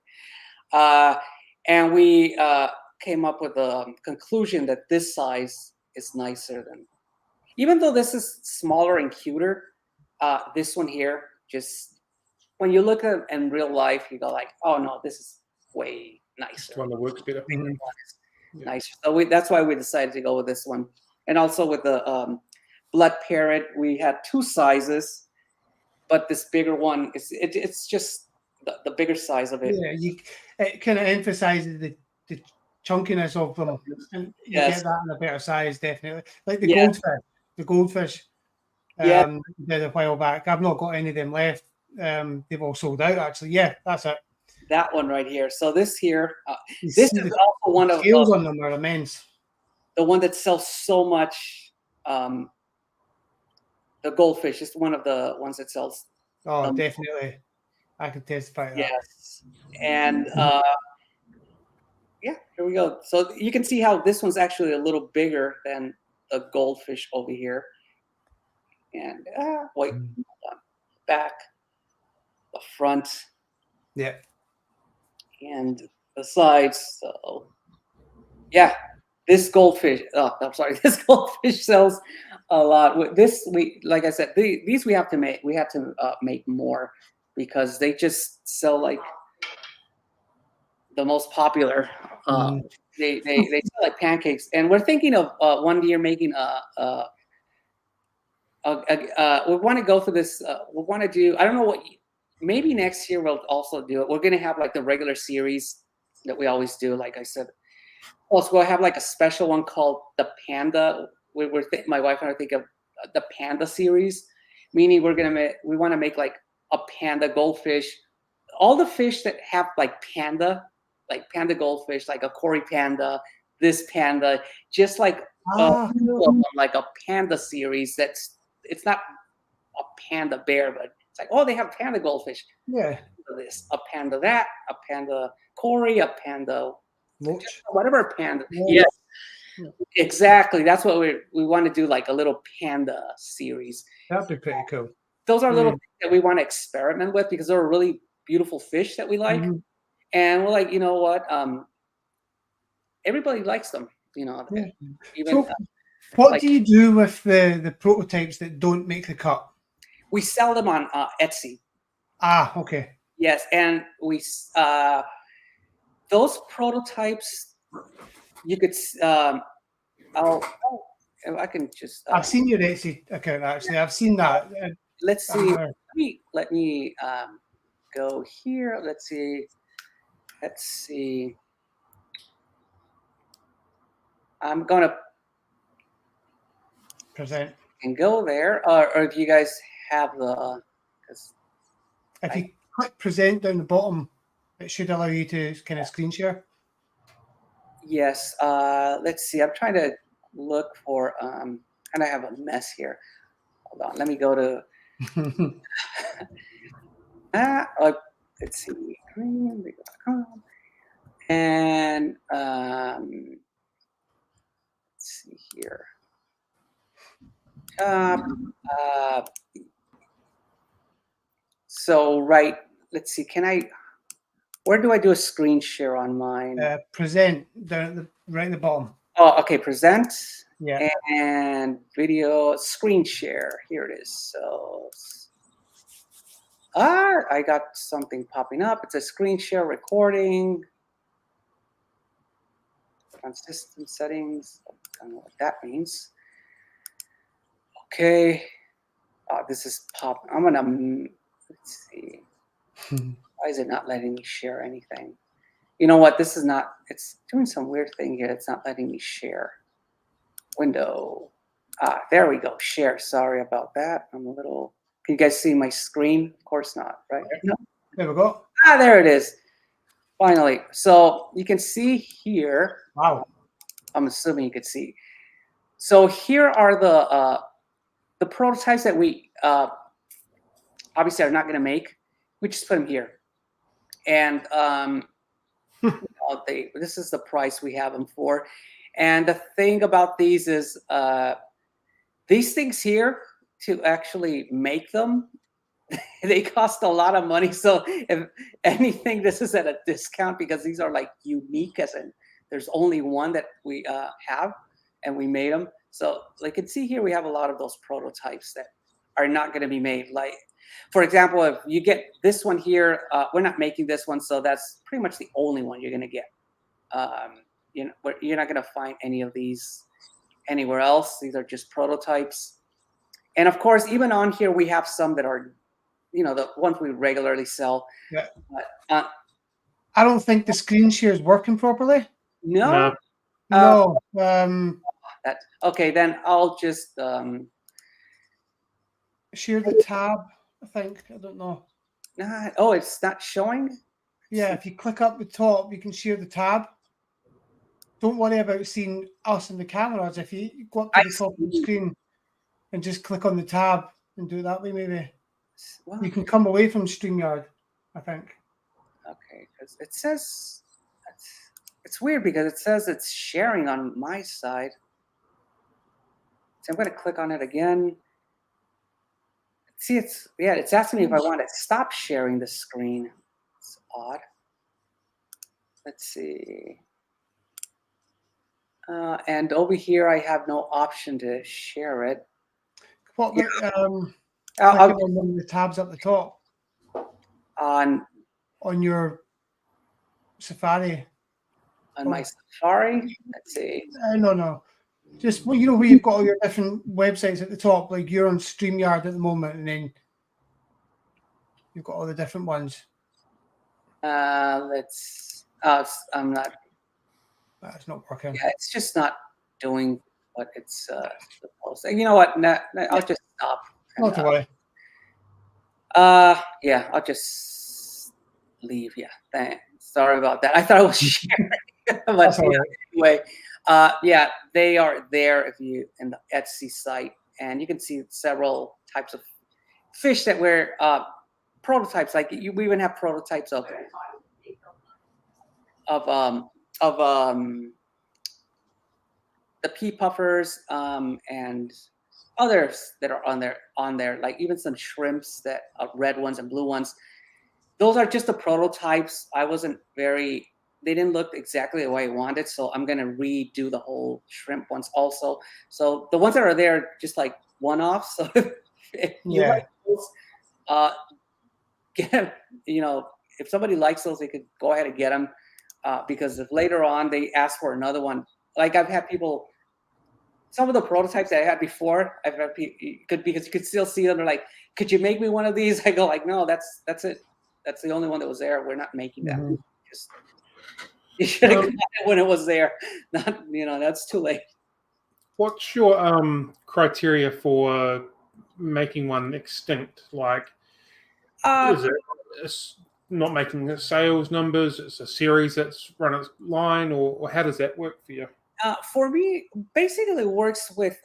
And we came up with a conclusion that this size is nicer than, even though this is smaller and cuter, this one here, just when you look at it in real life, you go like, oh no, this is way nicer. One that works better. Nicer. So that's why we decided to go with this one. And also with the blood parrot, we had two sizes. But this bigger one it's just the bigger size of it. Yeah, it kind of emphasizes the chunkiness of them, and you get that in a better size, definitely. Like the goldfish. Did a while back. I've not got any of them left. They've all sold out actually. Yeah, that's it. That one right here. So this here, this is also one of scales on them are immense. The one that sells so much. The goldfish is one of the ones that sells. Oh, definitely. I can testify to that. Yes. And here we go. So you can see how this one's actually a little bigger than the goldfish over here. And wait, back, the front. Yeah. And the sides. So yeah, this goldfish. I'm sorry. This goldfish sells a lot. With this, like I said, these we have to make. We have to make more because they just sell like the most popular. They sell like pancakes, and we're thinking of one year making we want to go for this. We want to do. I don't know what. Maybe next year we'll also do it. We're gonna have like the regular series that we always do. Like I said, also we'll have like a special one called the Panda. My wife and I think of the Panda series, meaning we want to make like a panda goldfish. All the fish that have like panda goldfish, like a Cory panda, this panda, just like like a panda series. It's not a panda bear, but it's like, oh, they have panda goldfish. Yeah. This, a panda that, a panda Cory, a panda whatever panda. Yes. Exactly. That's what we want to do, like a little panda series. That'd be pretty cool. Those are little things that we want to experiment with because they're really beautiful fish that we like. And we're like, you know what? Everybody likes them, Even, so what do you do with the prototypes that don't make the cut? We sell them on Etsy. Okay. Yes, and we those prototypes you could I can just I've seen your Etsy account actually. I've seen that. Let's see. Let me go here. Let's see. I'm gonna Present. Can go there, or if you guys have the. If you click present down the bottom, it should allow you to kind of screen share. Yes. Let's see. I'm trying to look for. And I have a mess here. Hold on. Let me go to. Let's see. And let's see here. So let's see. Where do I do a screen share on mine? Present down at right at the bottom. Oh, okay. Present. Yeah. And video screen share. Here it is. So, I got something popping up. It's a screen share recording. On system settings. I don't know what that means. Okay. This is pop. I'm gonna. Let's see. Why is it not letting me share anything? You know what? This is not. It's doing some weird thing here. It's not letting me share. Window. There we go. Share. Sorry about that. I'm a little. Can you guys see my screen? Of course not, right? No. There we go. There it is. Finally. So you can see here. Wow. I'm assuming you could see. So here are the prototypes that we obviously are not going to make. We just put them here, and this is the price we have them for. And the thing about these is these things here, to actually make them, they cost a lot of money. So if anything, this is at a discount because these are like unique, as in there's only one that we have, and we made them. So like you can see here, we have a lot of those prototypes that are not going to be made. Like, for example, if you get this one here, we're not making this one, so that's pretty much the only one you're going to get. You're not going to find any of these anywhere else. These are just prototypes. And of course, even on here, we have some that are, the ones we regularly sell. Yeah. I don't think the screen share is working properly. No. No. Okay, then I'll just share the tab. I think. I don't know. Oh, it's not showing? Yeah, if you click up the top, you can share the tab. Don't worry about seeing us in the cameras. If you go up to the top of the screen and just click on the tab and do it that way, maybe. Well, you can come away from StreamYard, I think. Okay, because it says... It's weird because it says it's sharing on my side. So I'm going to click on it again. See, it's asking me if I want to stop sharing the screen. It's odd. Let's see. And over here, I have no option to share it. What? On one of the tabs at the top. On your Safari. On my Safari? Let's see. No. Just, where you've got all your different websites at the top, like you're on StreamYard at the moment, and then you've got all the different ones. I'm not. That's not working. Yeah, it's just not doing what it's supposed to. You know what? I'll just stop. Not to worry. Yeah, I'll just leave. Yeah, thanks. Sorry about that. I thought I was sharing. But anyway, yeah, they are there if you in the Etsy site, and you can see several types of fish that we're prototypes. Like we even have prototypes of the pea puffers and others that are on there, like even some shrimps that are red ones and blue ones. Those are just the prototypes. They didn't look exactly the way I wanted, so I'm gonna redo the whole shrimp ones also. So the ones that are there, just like one-offs. So if you like those, get them. If somebody likes those, they could go ahead and get them. Because if later on they ask for another one, like I've had people, some of the prototypes that I had before, I've had people, because you could still see them. They're like, "Could you make me one of these?" I go like, "No, that's it. That's the only one that was there. We're not making that." Mm-hmm. You should have got it when it was there. Not, that's too late. What's your criteria for making one extinct? Like, is it it's not making the sales numbers? It's a series that's run its line, or how does that work for you? For me, basically it works with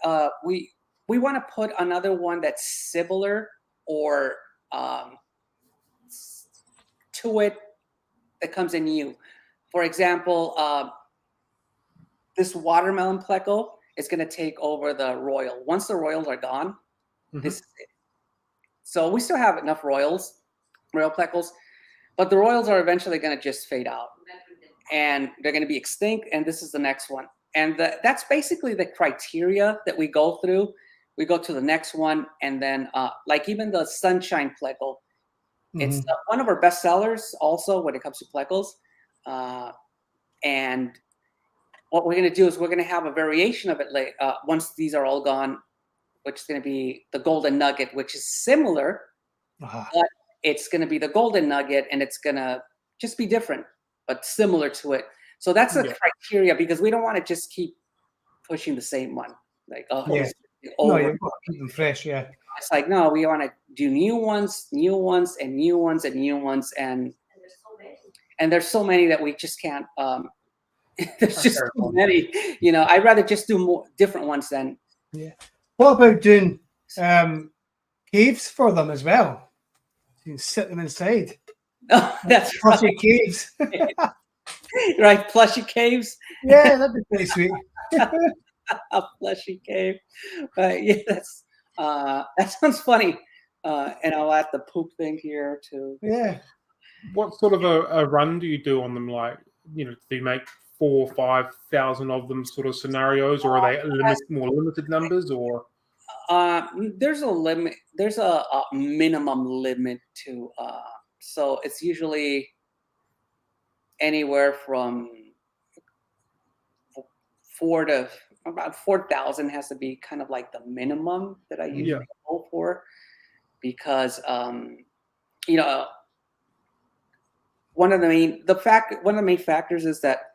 we want to put another one that's similar or to it that comes in new. For example, this watermelon pleco is going to take over the royal. Once the royals are gone, this is it. So we still have enough royal plecos, but the royals are eventually going to just fade out, and they're going to be extinct. And this is the next one, and that's basically the criteria that we go through. We go to the next one, and then like even the sunshine pleco, it's one of our best sellers also when it comes to plecos. And what we're going to do is we're going to have a variation of it once these are all gone, which is going to be the golden nugget, which is similar, but it's going to be the golden nugget, and it's going to just be different, but similar to it. So that's the criteria, because we don't want to just keep pushing the same one. Like, no, you've got to keep them fresh, yeah. It's like, no, we want to do new ones, and new ones, and new ones, and there's so many that we just can't. There's just so many, I'd rather just do more different ones than. Yeah. What about doing caves for them as well? You can sit them inside. Oh, that's plushie caves. Right, plushie caves. Yeah, that'd be pretty sweet. A plushie cave. Yeah, that sounds funny. And I'll add the poop thing here too. Yeah. What sort of a run do you do on them? Like, do you make 4,000 or 5,000 of them sort of scenarios, or are they more limited numbers, or? There's a limit. There's a minimum limit to. So it's usually anywhere from 4 to about 4,000 has to be kind of like the minimum that I usually go for, because one of the main factors is that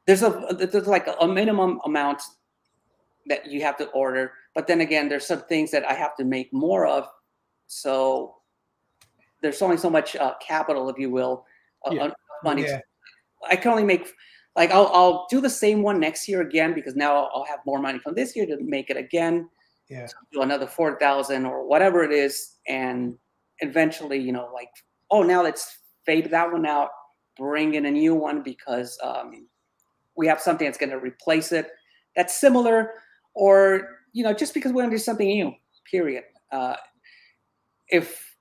there's like a minimum amount that you have to order, but then again, there's some things that I have to make more of, so there's only so much capital, if you will, money. Yeah. I can only make, like, I'll do the same one next year again, because now I'll have more money from this year to make it again. Yeah. So do another 4,000 or whatever it is, and eventually, like, oh, now let's fade that one out, bring in a new one, because we have something that's going to replace it that's similar, or just because we want to do something new. Period. If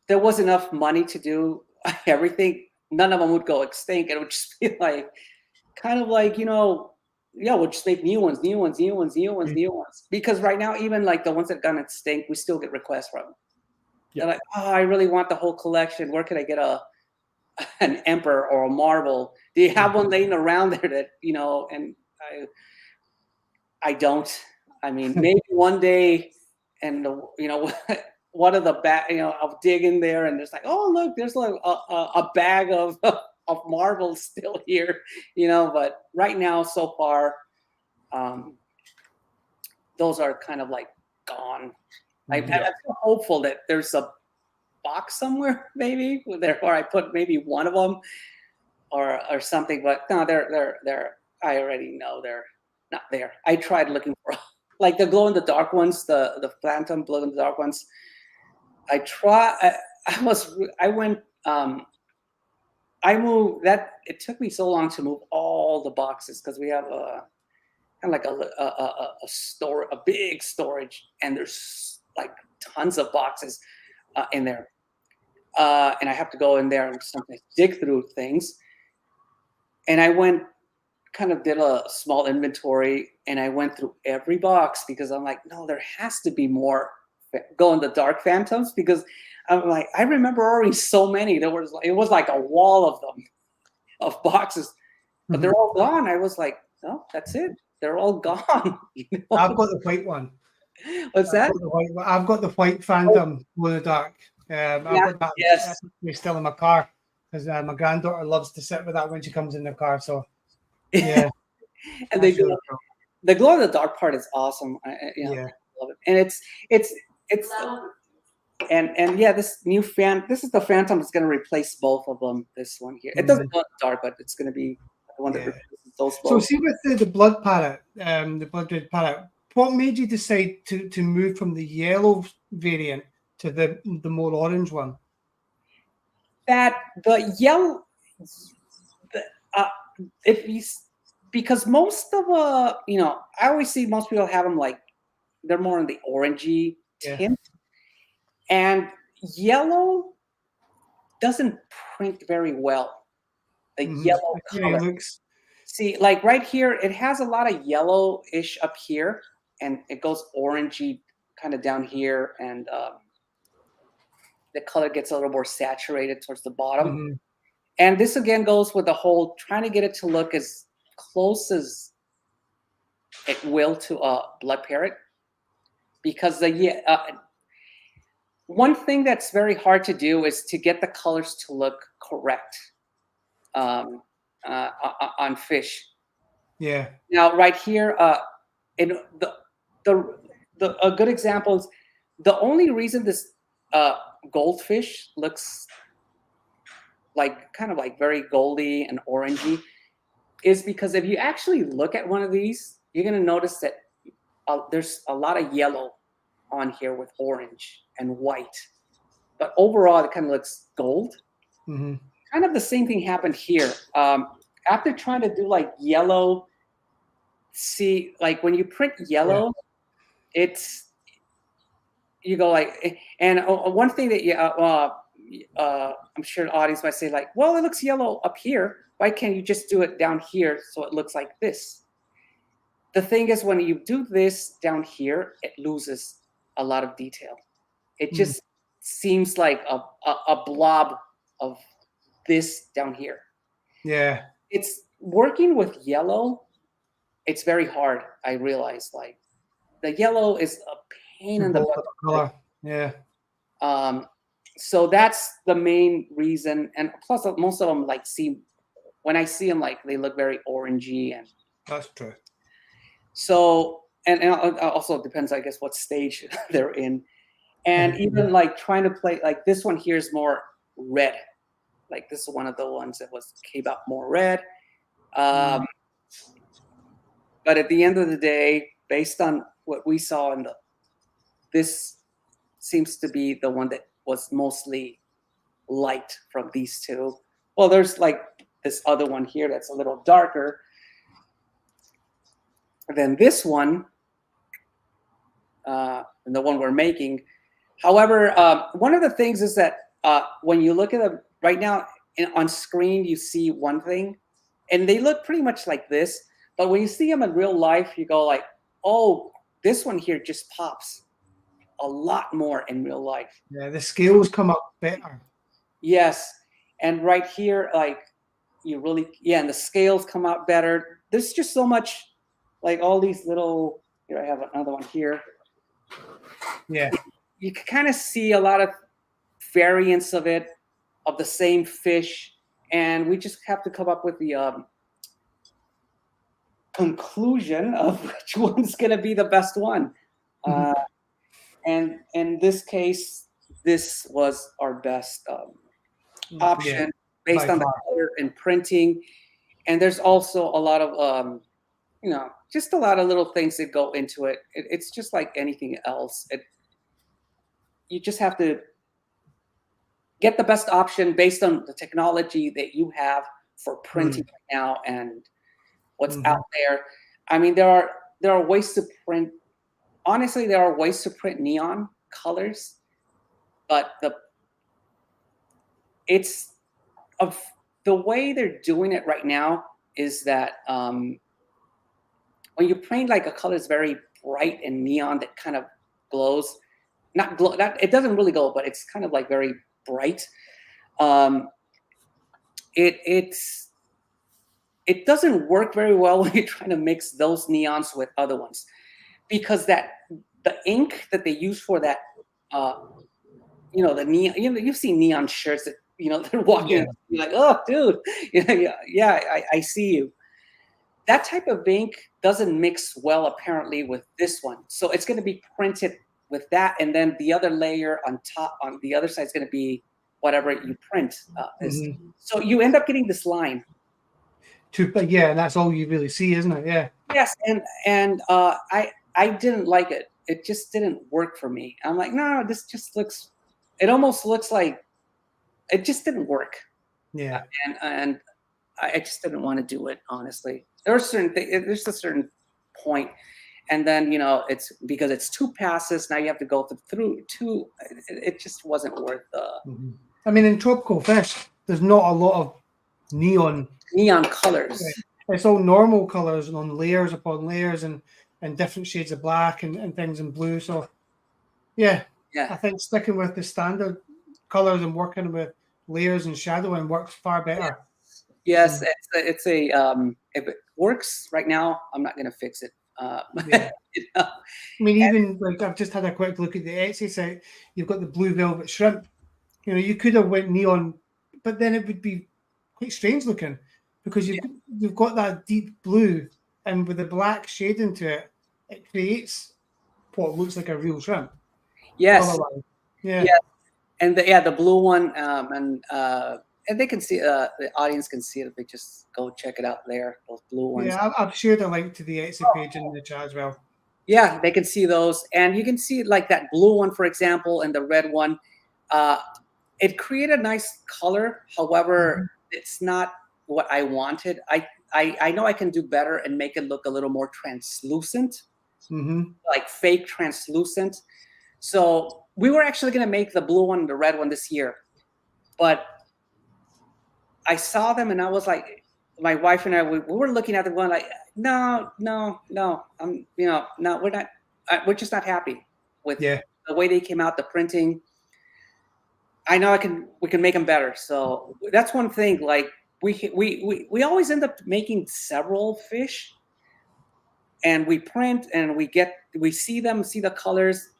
there was enough money to do everything, none of them would go extinct. It would just be like, kind of like, we'll just make new ones. Because right now, even like the ones that gone extinct, we still get requests from them. They're like, oh, I really want the whole collection. Where could I get an emperor or a marble? Do you have one laying around there that, and I don't. I mean, maybe one day, and one of the I'll dig in there, and there's like, oh, look, there's like a bag of marbles still here, but right now, so far, those are kind of like gone. I'm hopeful that there's a box somewhere, maybe, where I put maybe one of them or something, but no, they're I already know they're not there. I tried looking for like the glow in the dark ones, the phantom glow in the dark ones. I moved that. It took me so long to move all the boxes, because we have a kind of like a big storage, and there's like tons of boxes in there, and I have to go in there and sometimes dig through things. And I did a small inventory, and I went through every box, because I'm like, no, there has to be more glow in the dark phantoms, because I'm like, I remember ordering so many. It was like a wall of them, of boxes, but they're all gone. I was like, no, that's it. They're all gone. I've got the white one. What's that? I've got the white phantom glow in the dark. I've got that. Yes. It's still in my car, because my granddaughter loves to sit with that when she comes in the car. So yeah. And they do. the glow in the dark part is awesome. You know, Yeah. I love it, and it's and yeah, this new this is the Phantom that's going to replace both of them. This one here, it doesn't glow in the dark, but it's going to be the one that replaces those both. So see with the blood parrot, the blood red parrot, what made you decide to move from the yellow variant to the more orange one? That the yellow, if you, because most of you know, I always see most people have them like they're more in the orangey tint, and yellow doesn't print very well. The yellow color. Looks. See, like right here, it has a lot of yellowish up here, and it goes orangey kind of down here, and the color gets a little more saturated towards the bottom. And this again goes with the whole trying to get it to look as close as it will to a blood parrot, because one thing that's very hard to do is to get the colors to look correct on fish. Yeah. Now, right here, in a good example is the only reason this goldfish looks like kind of like very goldy and orangey is because if you actually look at one of these, you're going to notice that there's a lot of yellow on here with orange and white, but overall it kind of looks gold. Kind of the same thing happened here. After trying to do like yellow, see, like when you print yellow, it's, you go like, and one thing that I'm sure the audience might say like, well, it looks yellow up here. Why can't you just do it down here so it looks like this? The thing is, when you do this down here, it loses a lot of detail. It just seems like a blob of this down here. Yeah. It's working with yellow. It's very hard. I realize like the yellow is a pain in the butt. Yeah. So that's the main reason. And plus most of them like when I see them, like they look very orangey, and that's true. So, and also depends, I guess, what stage they're in. And even like trying to play, like this one here is more red. Like this is one of the ones that came out more red. But at the end of the day, based on what we saw in this seems to be the one that was mostly light from these two. Well, there's like this other one here that's a little darker than this one, and the one we're making. However, one of the things is that when you look at them right now on screen, you see one thing, and they look pretty much like this. But when you see them in real life, you go like, oh, this one here just pops a lot more in real life. Yeah, the scales come up better. Yes, and right here, like you really, and the scales come out better. There's just so much, like all these little. Here I have another one here. Yeah, you can kind of see a lot of variants of it, of the same fish, and we just have to come up with the conclusion of which one's going to be the best one. And in this case, this was our best option based on the color and printing. And there's also a lot of, just a lot of little things that go into it. It's just like anything else. You just have to get the best option based on the technology that you have for printing right now and what's out there. I mean, there are ways to print. Honestly, there are ways to print neon colors, but the way they're doing it right now is that when you print like a color is very bright and neon that kind of glows, it doesn't really glow, but it's kind of like very bright. It doesn't work very well when you're trying to mix those neons with other ones, because the ink that they use for that, the neon, you've seen neon shirts that, they're walking and you're like, oh, dude, yeah, I see you. that type of ink doesn't mix well apparently with this one. So it's going to be printed with that, and then the other layer on top on the other side is going to be whatever you print. So you end up getting this line. Yeah, and that's all you really see, isn't it? Yeah. Yes, and I didn't like it. It just didn't work for me. I'm like, no, this just looks. It almost looks like it just didn't work. Yeah. And I just didn't want to do it, honestly. There are certain things. There's a certain point, and then it's because it's 2 passes. Now you have to go through 2. It just wasn't worth the. I mean, in tropical fish, there's not a lot of neon colors. It's all normal colors on layers upon layers and different shades of black and things in blue. So, yeah, I think sticking with the standard colors and working with layers and shadowing works far better. Yes, it's a if it works right now, I'm not going to fix it. I mean, even like I've just had a quick look at the Etsy site. You've got the blue velvet shrimp. You could have went neon, but then it would be quite strange looking because you've got that deep blue, and with the black shade into it, it creates what looks like a real shrimp. Yes. Yeah. And the blue one, and they can see the audience can see it if they just go check it out there. Those blue ones. Yeah, I've shared a link to the Etsy page in the chat as well. Yeah, they can see those, and you can see like that blue one, for example, and the red one. It created a nice color. However, it's not what I wanted. I know I can do better and make it look a little more translucent, like fake translucent. So we were actually going to make the blue one and the red one this year, but I saw them and I was like, my wife and I, we were looking at them going like, no, no, we're not, we're just not happy with the way they came out, the printing. I know we can make them better. So that's one thing. Like we always end up making several fish, and we print and we see the colors,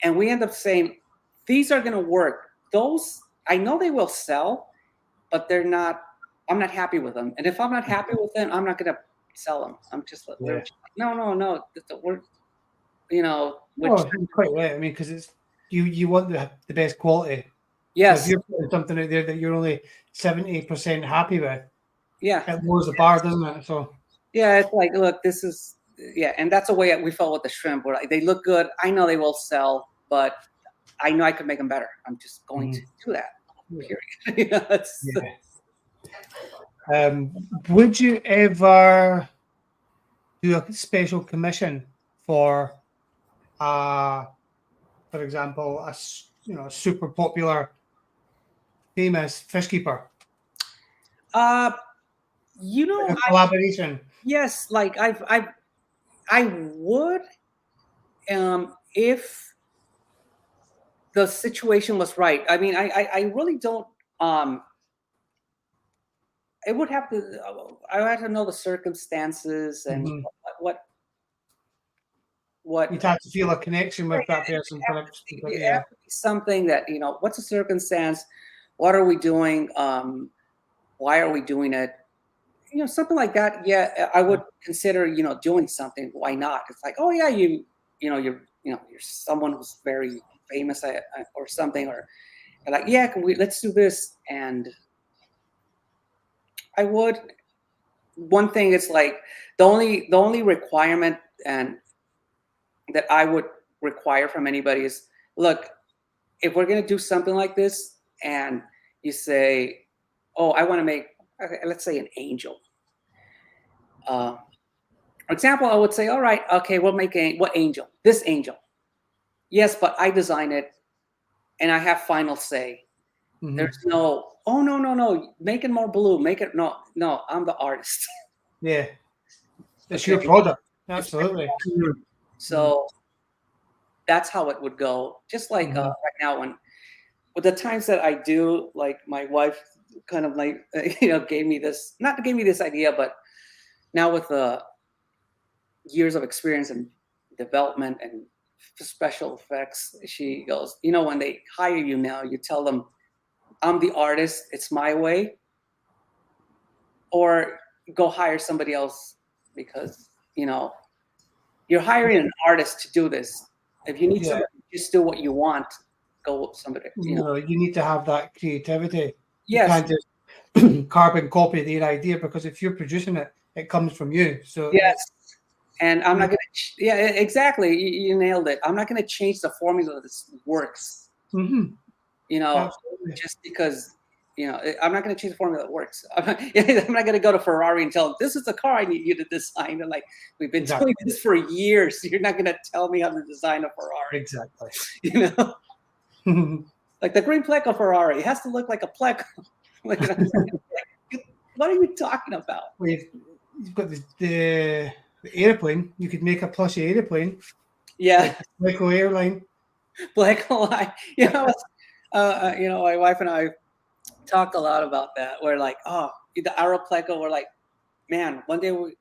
and we end up saying these are going to work. Those I know they will sell, but they're not. I'm not happy with them, and if I'm not happy with them, I'm not going to sell them. I'm just like, no. We're quite right. I mean, because it's you want the best quality. Yes. So if you're putting something out there that you're only 70% happy with, it lowers the bar, doesn't it? So it's like, look, this is and that's the way we felt with the shrimp. Where they look good, I know they will sell, but I know I could make them better. I'm just going to do that. Period. Would you ever do a special commission for example, a super popular, famous fish keeper? A collaboration. Yes, like I would, if the situation was right. I mean, I really don't. It would have to. I would have to know the circumstances and what. You'd have to feel a connection with that person. Something that what's the circumstance? What are we doing? Why are we doing it? Something like that. Yeah, I would consider doing something. Why not? It's like, oh yeah, you're someone who's very famous or something, or like, yeah, let's do this. And I would. One thing is like the only requirement and that I would require from anybody is, look, if we're going to do something like this and you say, oh, I want to make, let's say, an angel. For example, I would say, all right, okay, we'll make what angel? This angel. Yes, but I design it and I have final say. There's no, oh, no, make it more blue. Make it, no, I'm the artist. Yeah. It's your product. Absolutely. So that's how it would go. Just like right now, with the times that I do, like my wife kind of like gave me this idea, but now with the years of experience and development and special effects, she goes, when they hire you now, you tell them, I'm the artist, it's my way, or go hire somebody else because you're hiring an artist to do this. If you need somebody to just do what you want, go with somebody. You need to have that creativity. Yes. You can't just carbon copy their idea, because if you're producing it, it comes from you. So yes. And I'm not going to, exactly. You nailed it. I'm not going to change the formula that works. Mm-hmm. Absolutely. Just because, I'm not going to change the formula that works. I'm not going to go to Ferrari and tell them, this is the car I need you to design. And like, we've been doing this for years. You're not going to tell me how to design a Ferrari. Exactly. Like the Green Pleco Ferrari, it has to look like a Pleco. Like, what are you talking about? Well, you've got the airplane. You could make a plushie airplane. Yeah. Like Pleco airline. Pleco line. My wife and I talked a lot about that. We're like, the Arrow Pleco. We're like, man, one day we're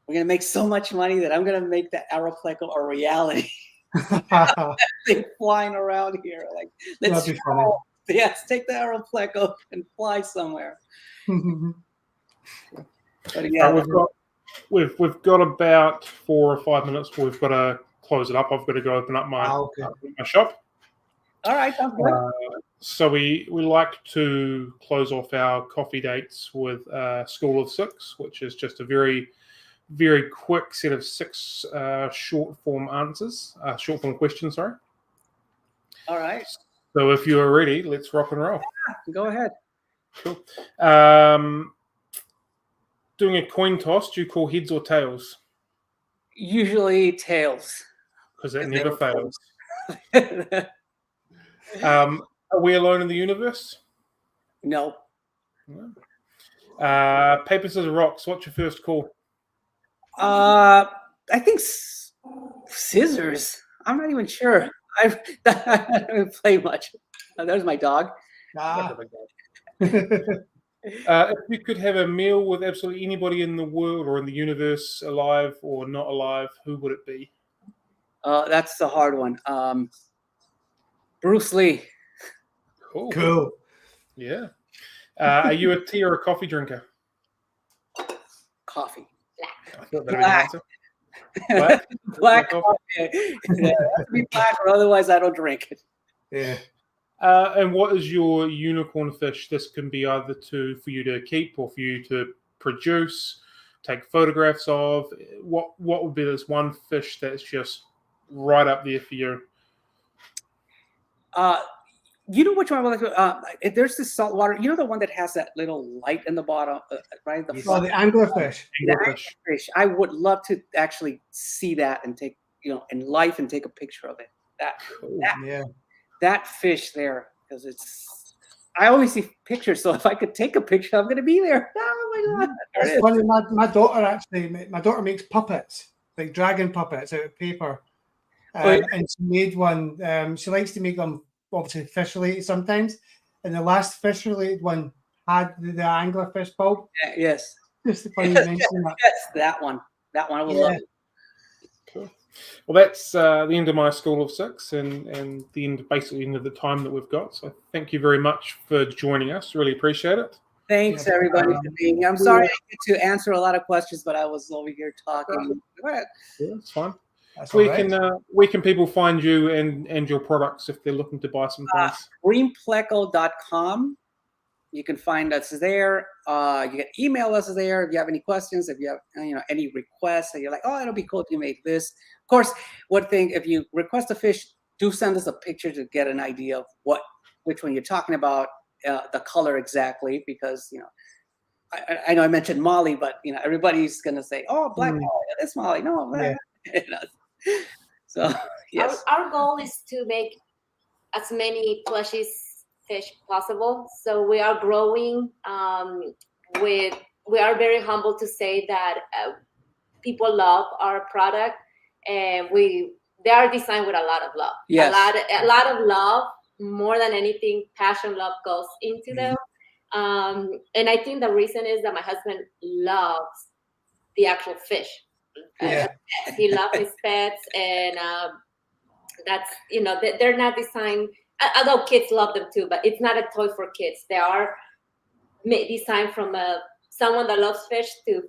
gonna make so much money that I'm gonna make that Arrow Pleco a reality. Thing flying around here, like, let's take the Arrow Pleco and fly somewhere. But yeah, we've got about 4 or 5 minutes. We've got to close it up. I've got to go open up my shop. All right, sounds good. So we like to close off our coffee dates with School of Six, which is just a very, very quick set of 6 short form questions. Sorry. All right. So if you are ready, let's rock and roll. Yeah, go ahead. Cool. Doing a coin toss, do you call heads or tails? Usually tails. Because that never fails. Are we alone in the universe? No. Paper, scissors, rocks. What's your first call? I think scissors. I'm not even sure. I don't play much. There's my dog. If you could have a meal with absolutely anybody in the world or in the universe, alive or not alive, who would it be? That's the hard one. Bruce Lee. Cool. Yeah. Are you a tea or a coffee drinker? Coffee. I thought that would be an answer. Black. Black coffee. It has to be black, or otherwise I don't drink it. Yeah. And what is your unicorn fish? This can be either for you to keep or for you to produce, take photographs of. What would be this one fish that's just right up there for you? You know which one I would like? There's this saltwater. You know the one that has that little light in the bottom, right? The anglerfish. Anglerfish. I would love to actually see that and take, in life and take a picture of it. That fish there, because I only see pictures. So if I could take a picture, I'm going to be there. Oh my God! It's funny. My daughter makes puppets, like dragon puppets out of paper, and she made one. She likes to make them. Obviously fish related sometimes, and the last fish related one had the anglerfish bulb. Yes. Just the funny you mentioned that. Yes, that one. That one I would love. Cool. Well, that's the end of my School of Six and the end of the time that we've got. So thank you very much for joining us. Really appreciate it. Thanks everybody for being here. I'm sorry I didn't get to answer a lot of questions, but I was over here talking. Yeah, it's fine. Where can people find you and your products if they're looking to buy some things? greenpleco.com. You can find us there. You can email us there if you have any questions. If you have any requests, and you're like, it'll be cool if you make this. Of course, one thing, if you request a fish, do send us a picture to get an idea of which one you're talking about, the color exactly, because I know I mentioned Molly, but everybody's gonna say, black Molly, this Molly, no. Yeah. So yes, our goal is to make as many plushies fish possible. So we are growing. We are very humble to say that people love our product, and they are designed with a lot of love. Yes. A lot of love, more than anything, passion, love goes into them. And I think the reason is that my husband loves the actual fish. Yeah. He loves his pets, and that's they're not designed. Although kids love them too, but it's not a toy for kids. They are designed from someone that loves fish to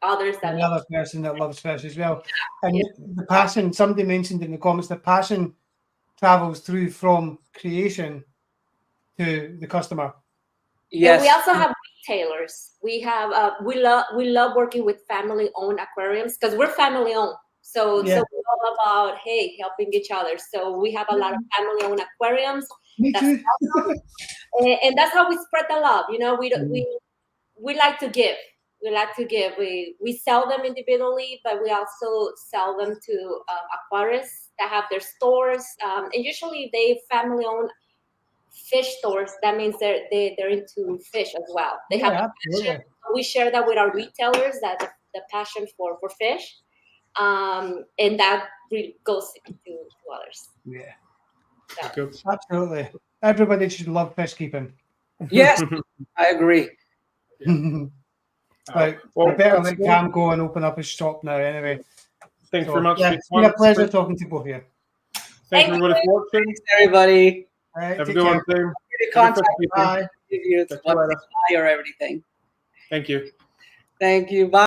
others that love. Another person that loves fish as well. And the passion, somebody mentioned in the comments, the passion travels through from creation to the customer. Yes. And we also have retailers. We have we love working with family-owned aquariums because we're family-owned. So Yeah. so we're all about helping each other. So we have a lot of family-owned aquariums. Me That's too. awesome. And that's how we spread the love. You know, we like to give. We like to give. We sell them individually, but we also sell them to aquarists that have their stores. And usually they family-owned fish stores. That means they're into fish as well. They have a passion. We share that with our retailers, that the passion for fish, and that really goes to others. Yeah, So. Good. absolutely. Everybody should love fish keeping. Yes, I agree. Right. Well, I better once let again, Cam go and open up his shop now. Anyway, thanks so, very much. yeah, for it's your been a time. pleasure talking to both of you. Thanks everybody for watching. Thanks, everybody. All right, Have a take good care. one, team. Get in contact. Bye. If you Catch you later. or everything. Thank you. Thank you. Bye.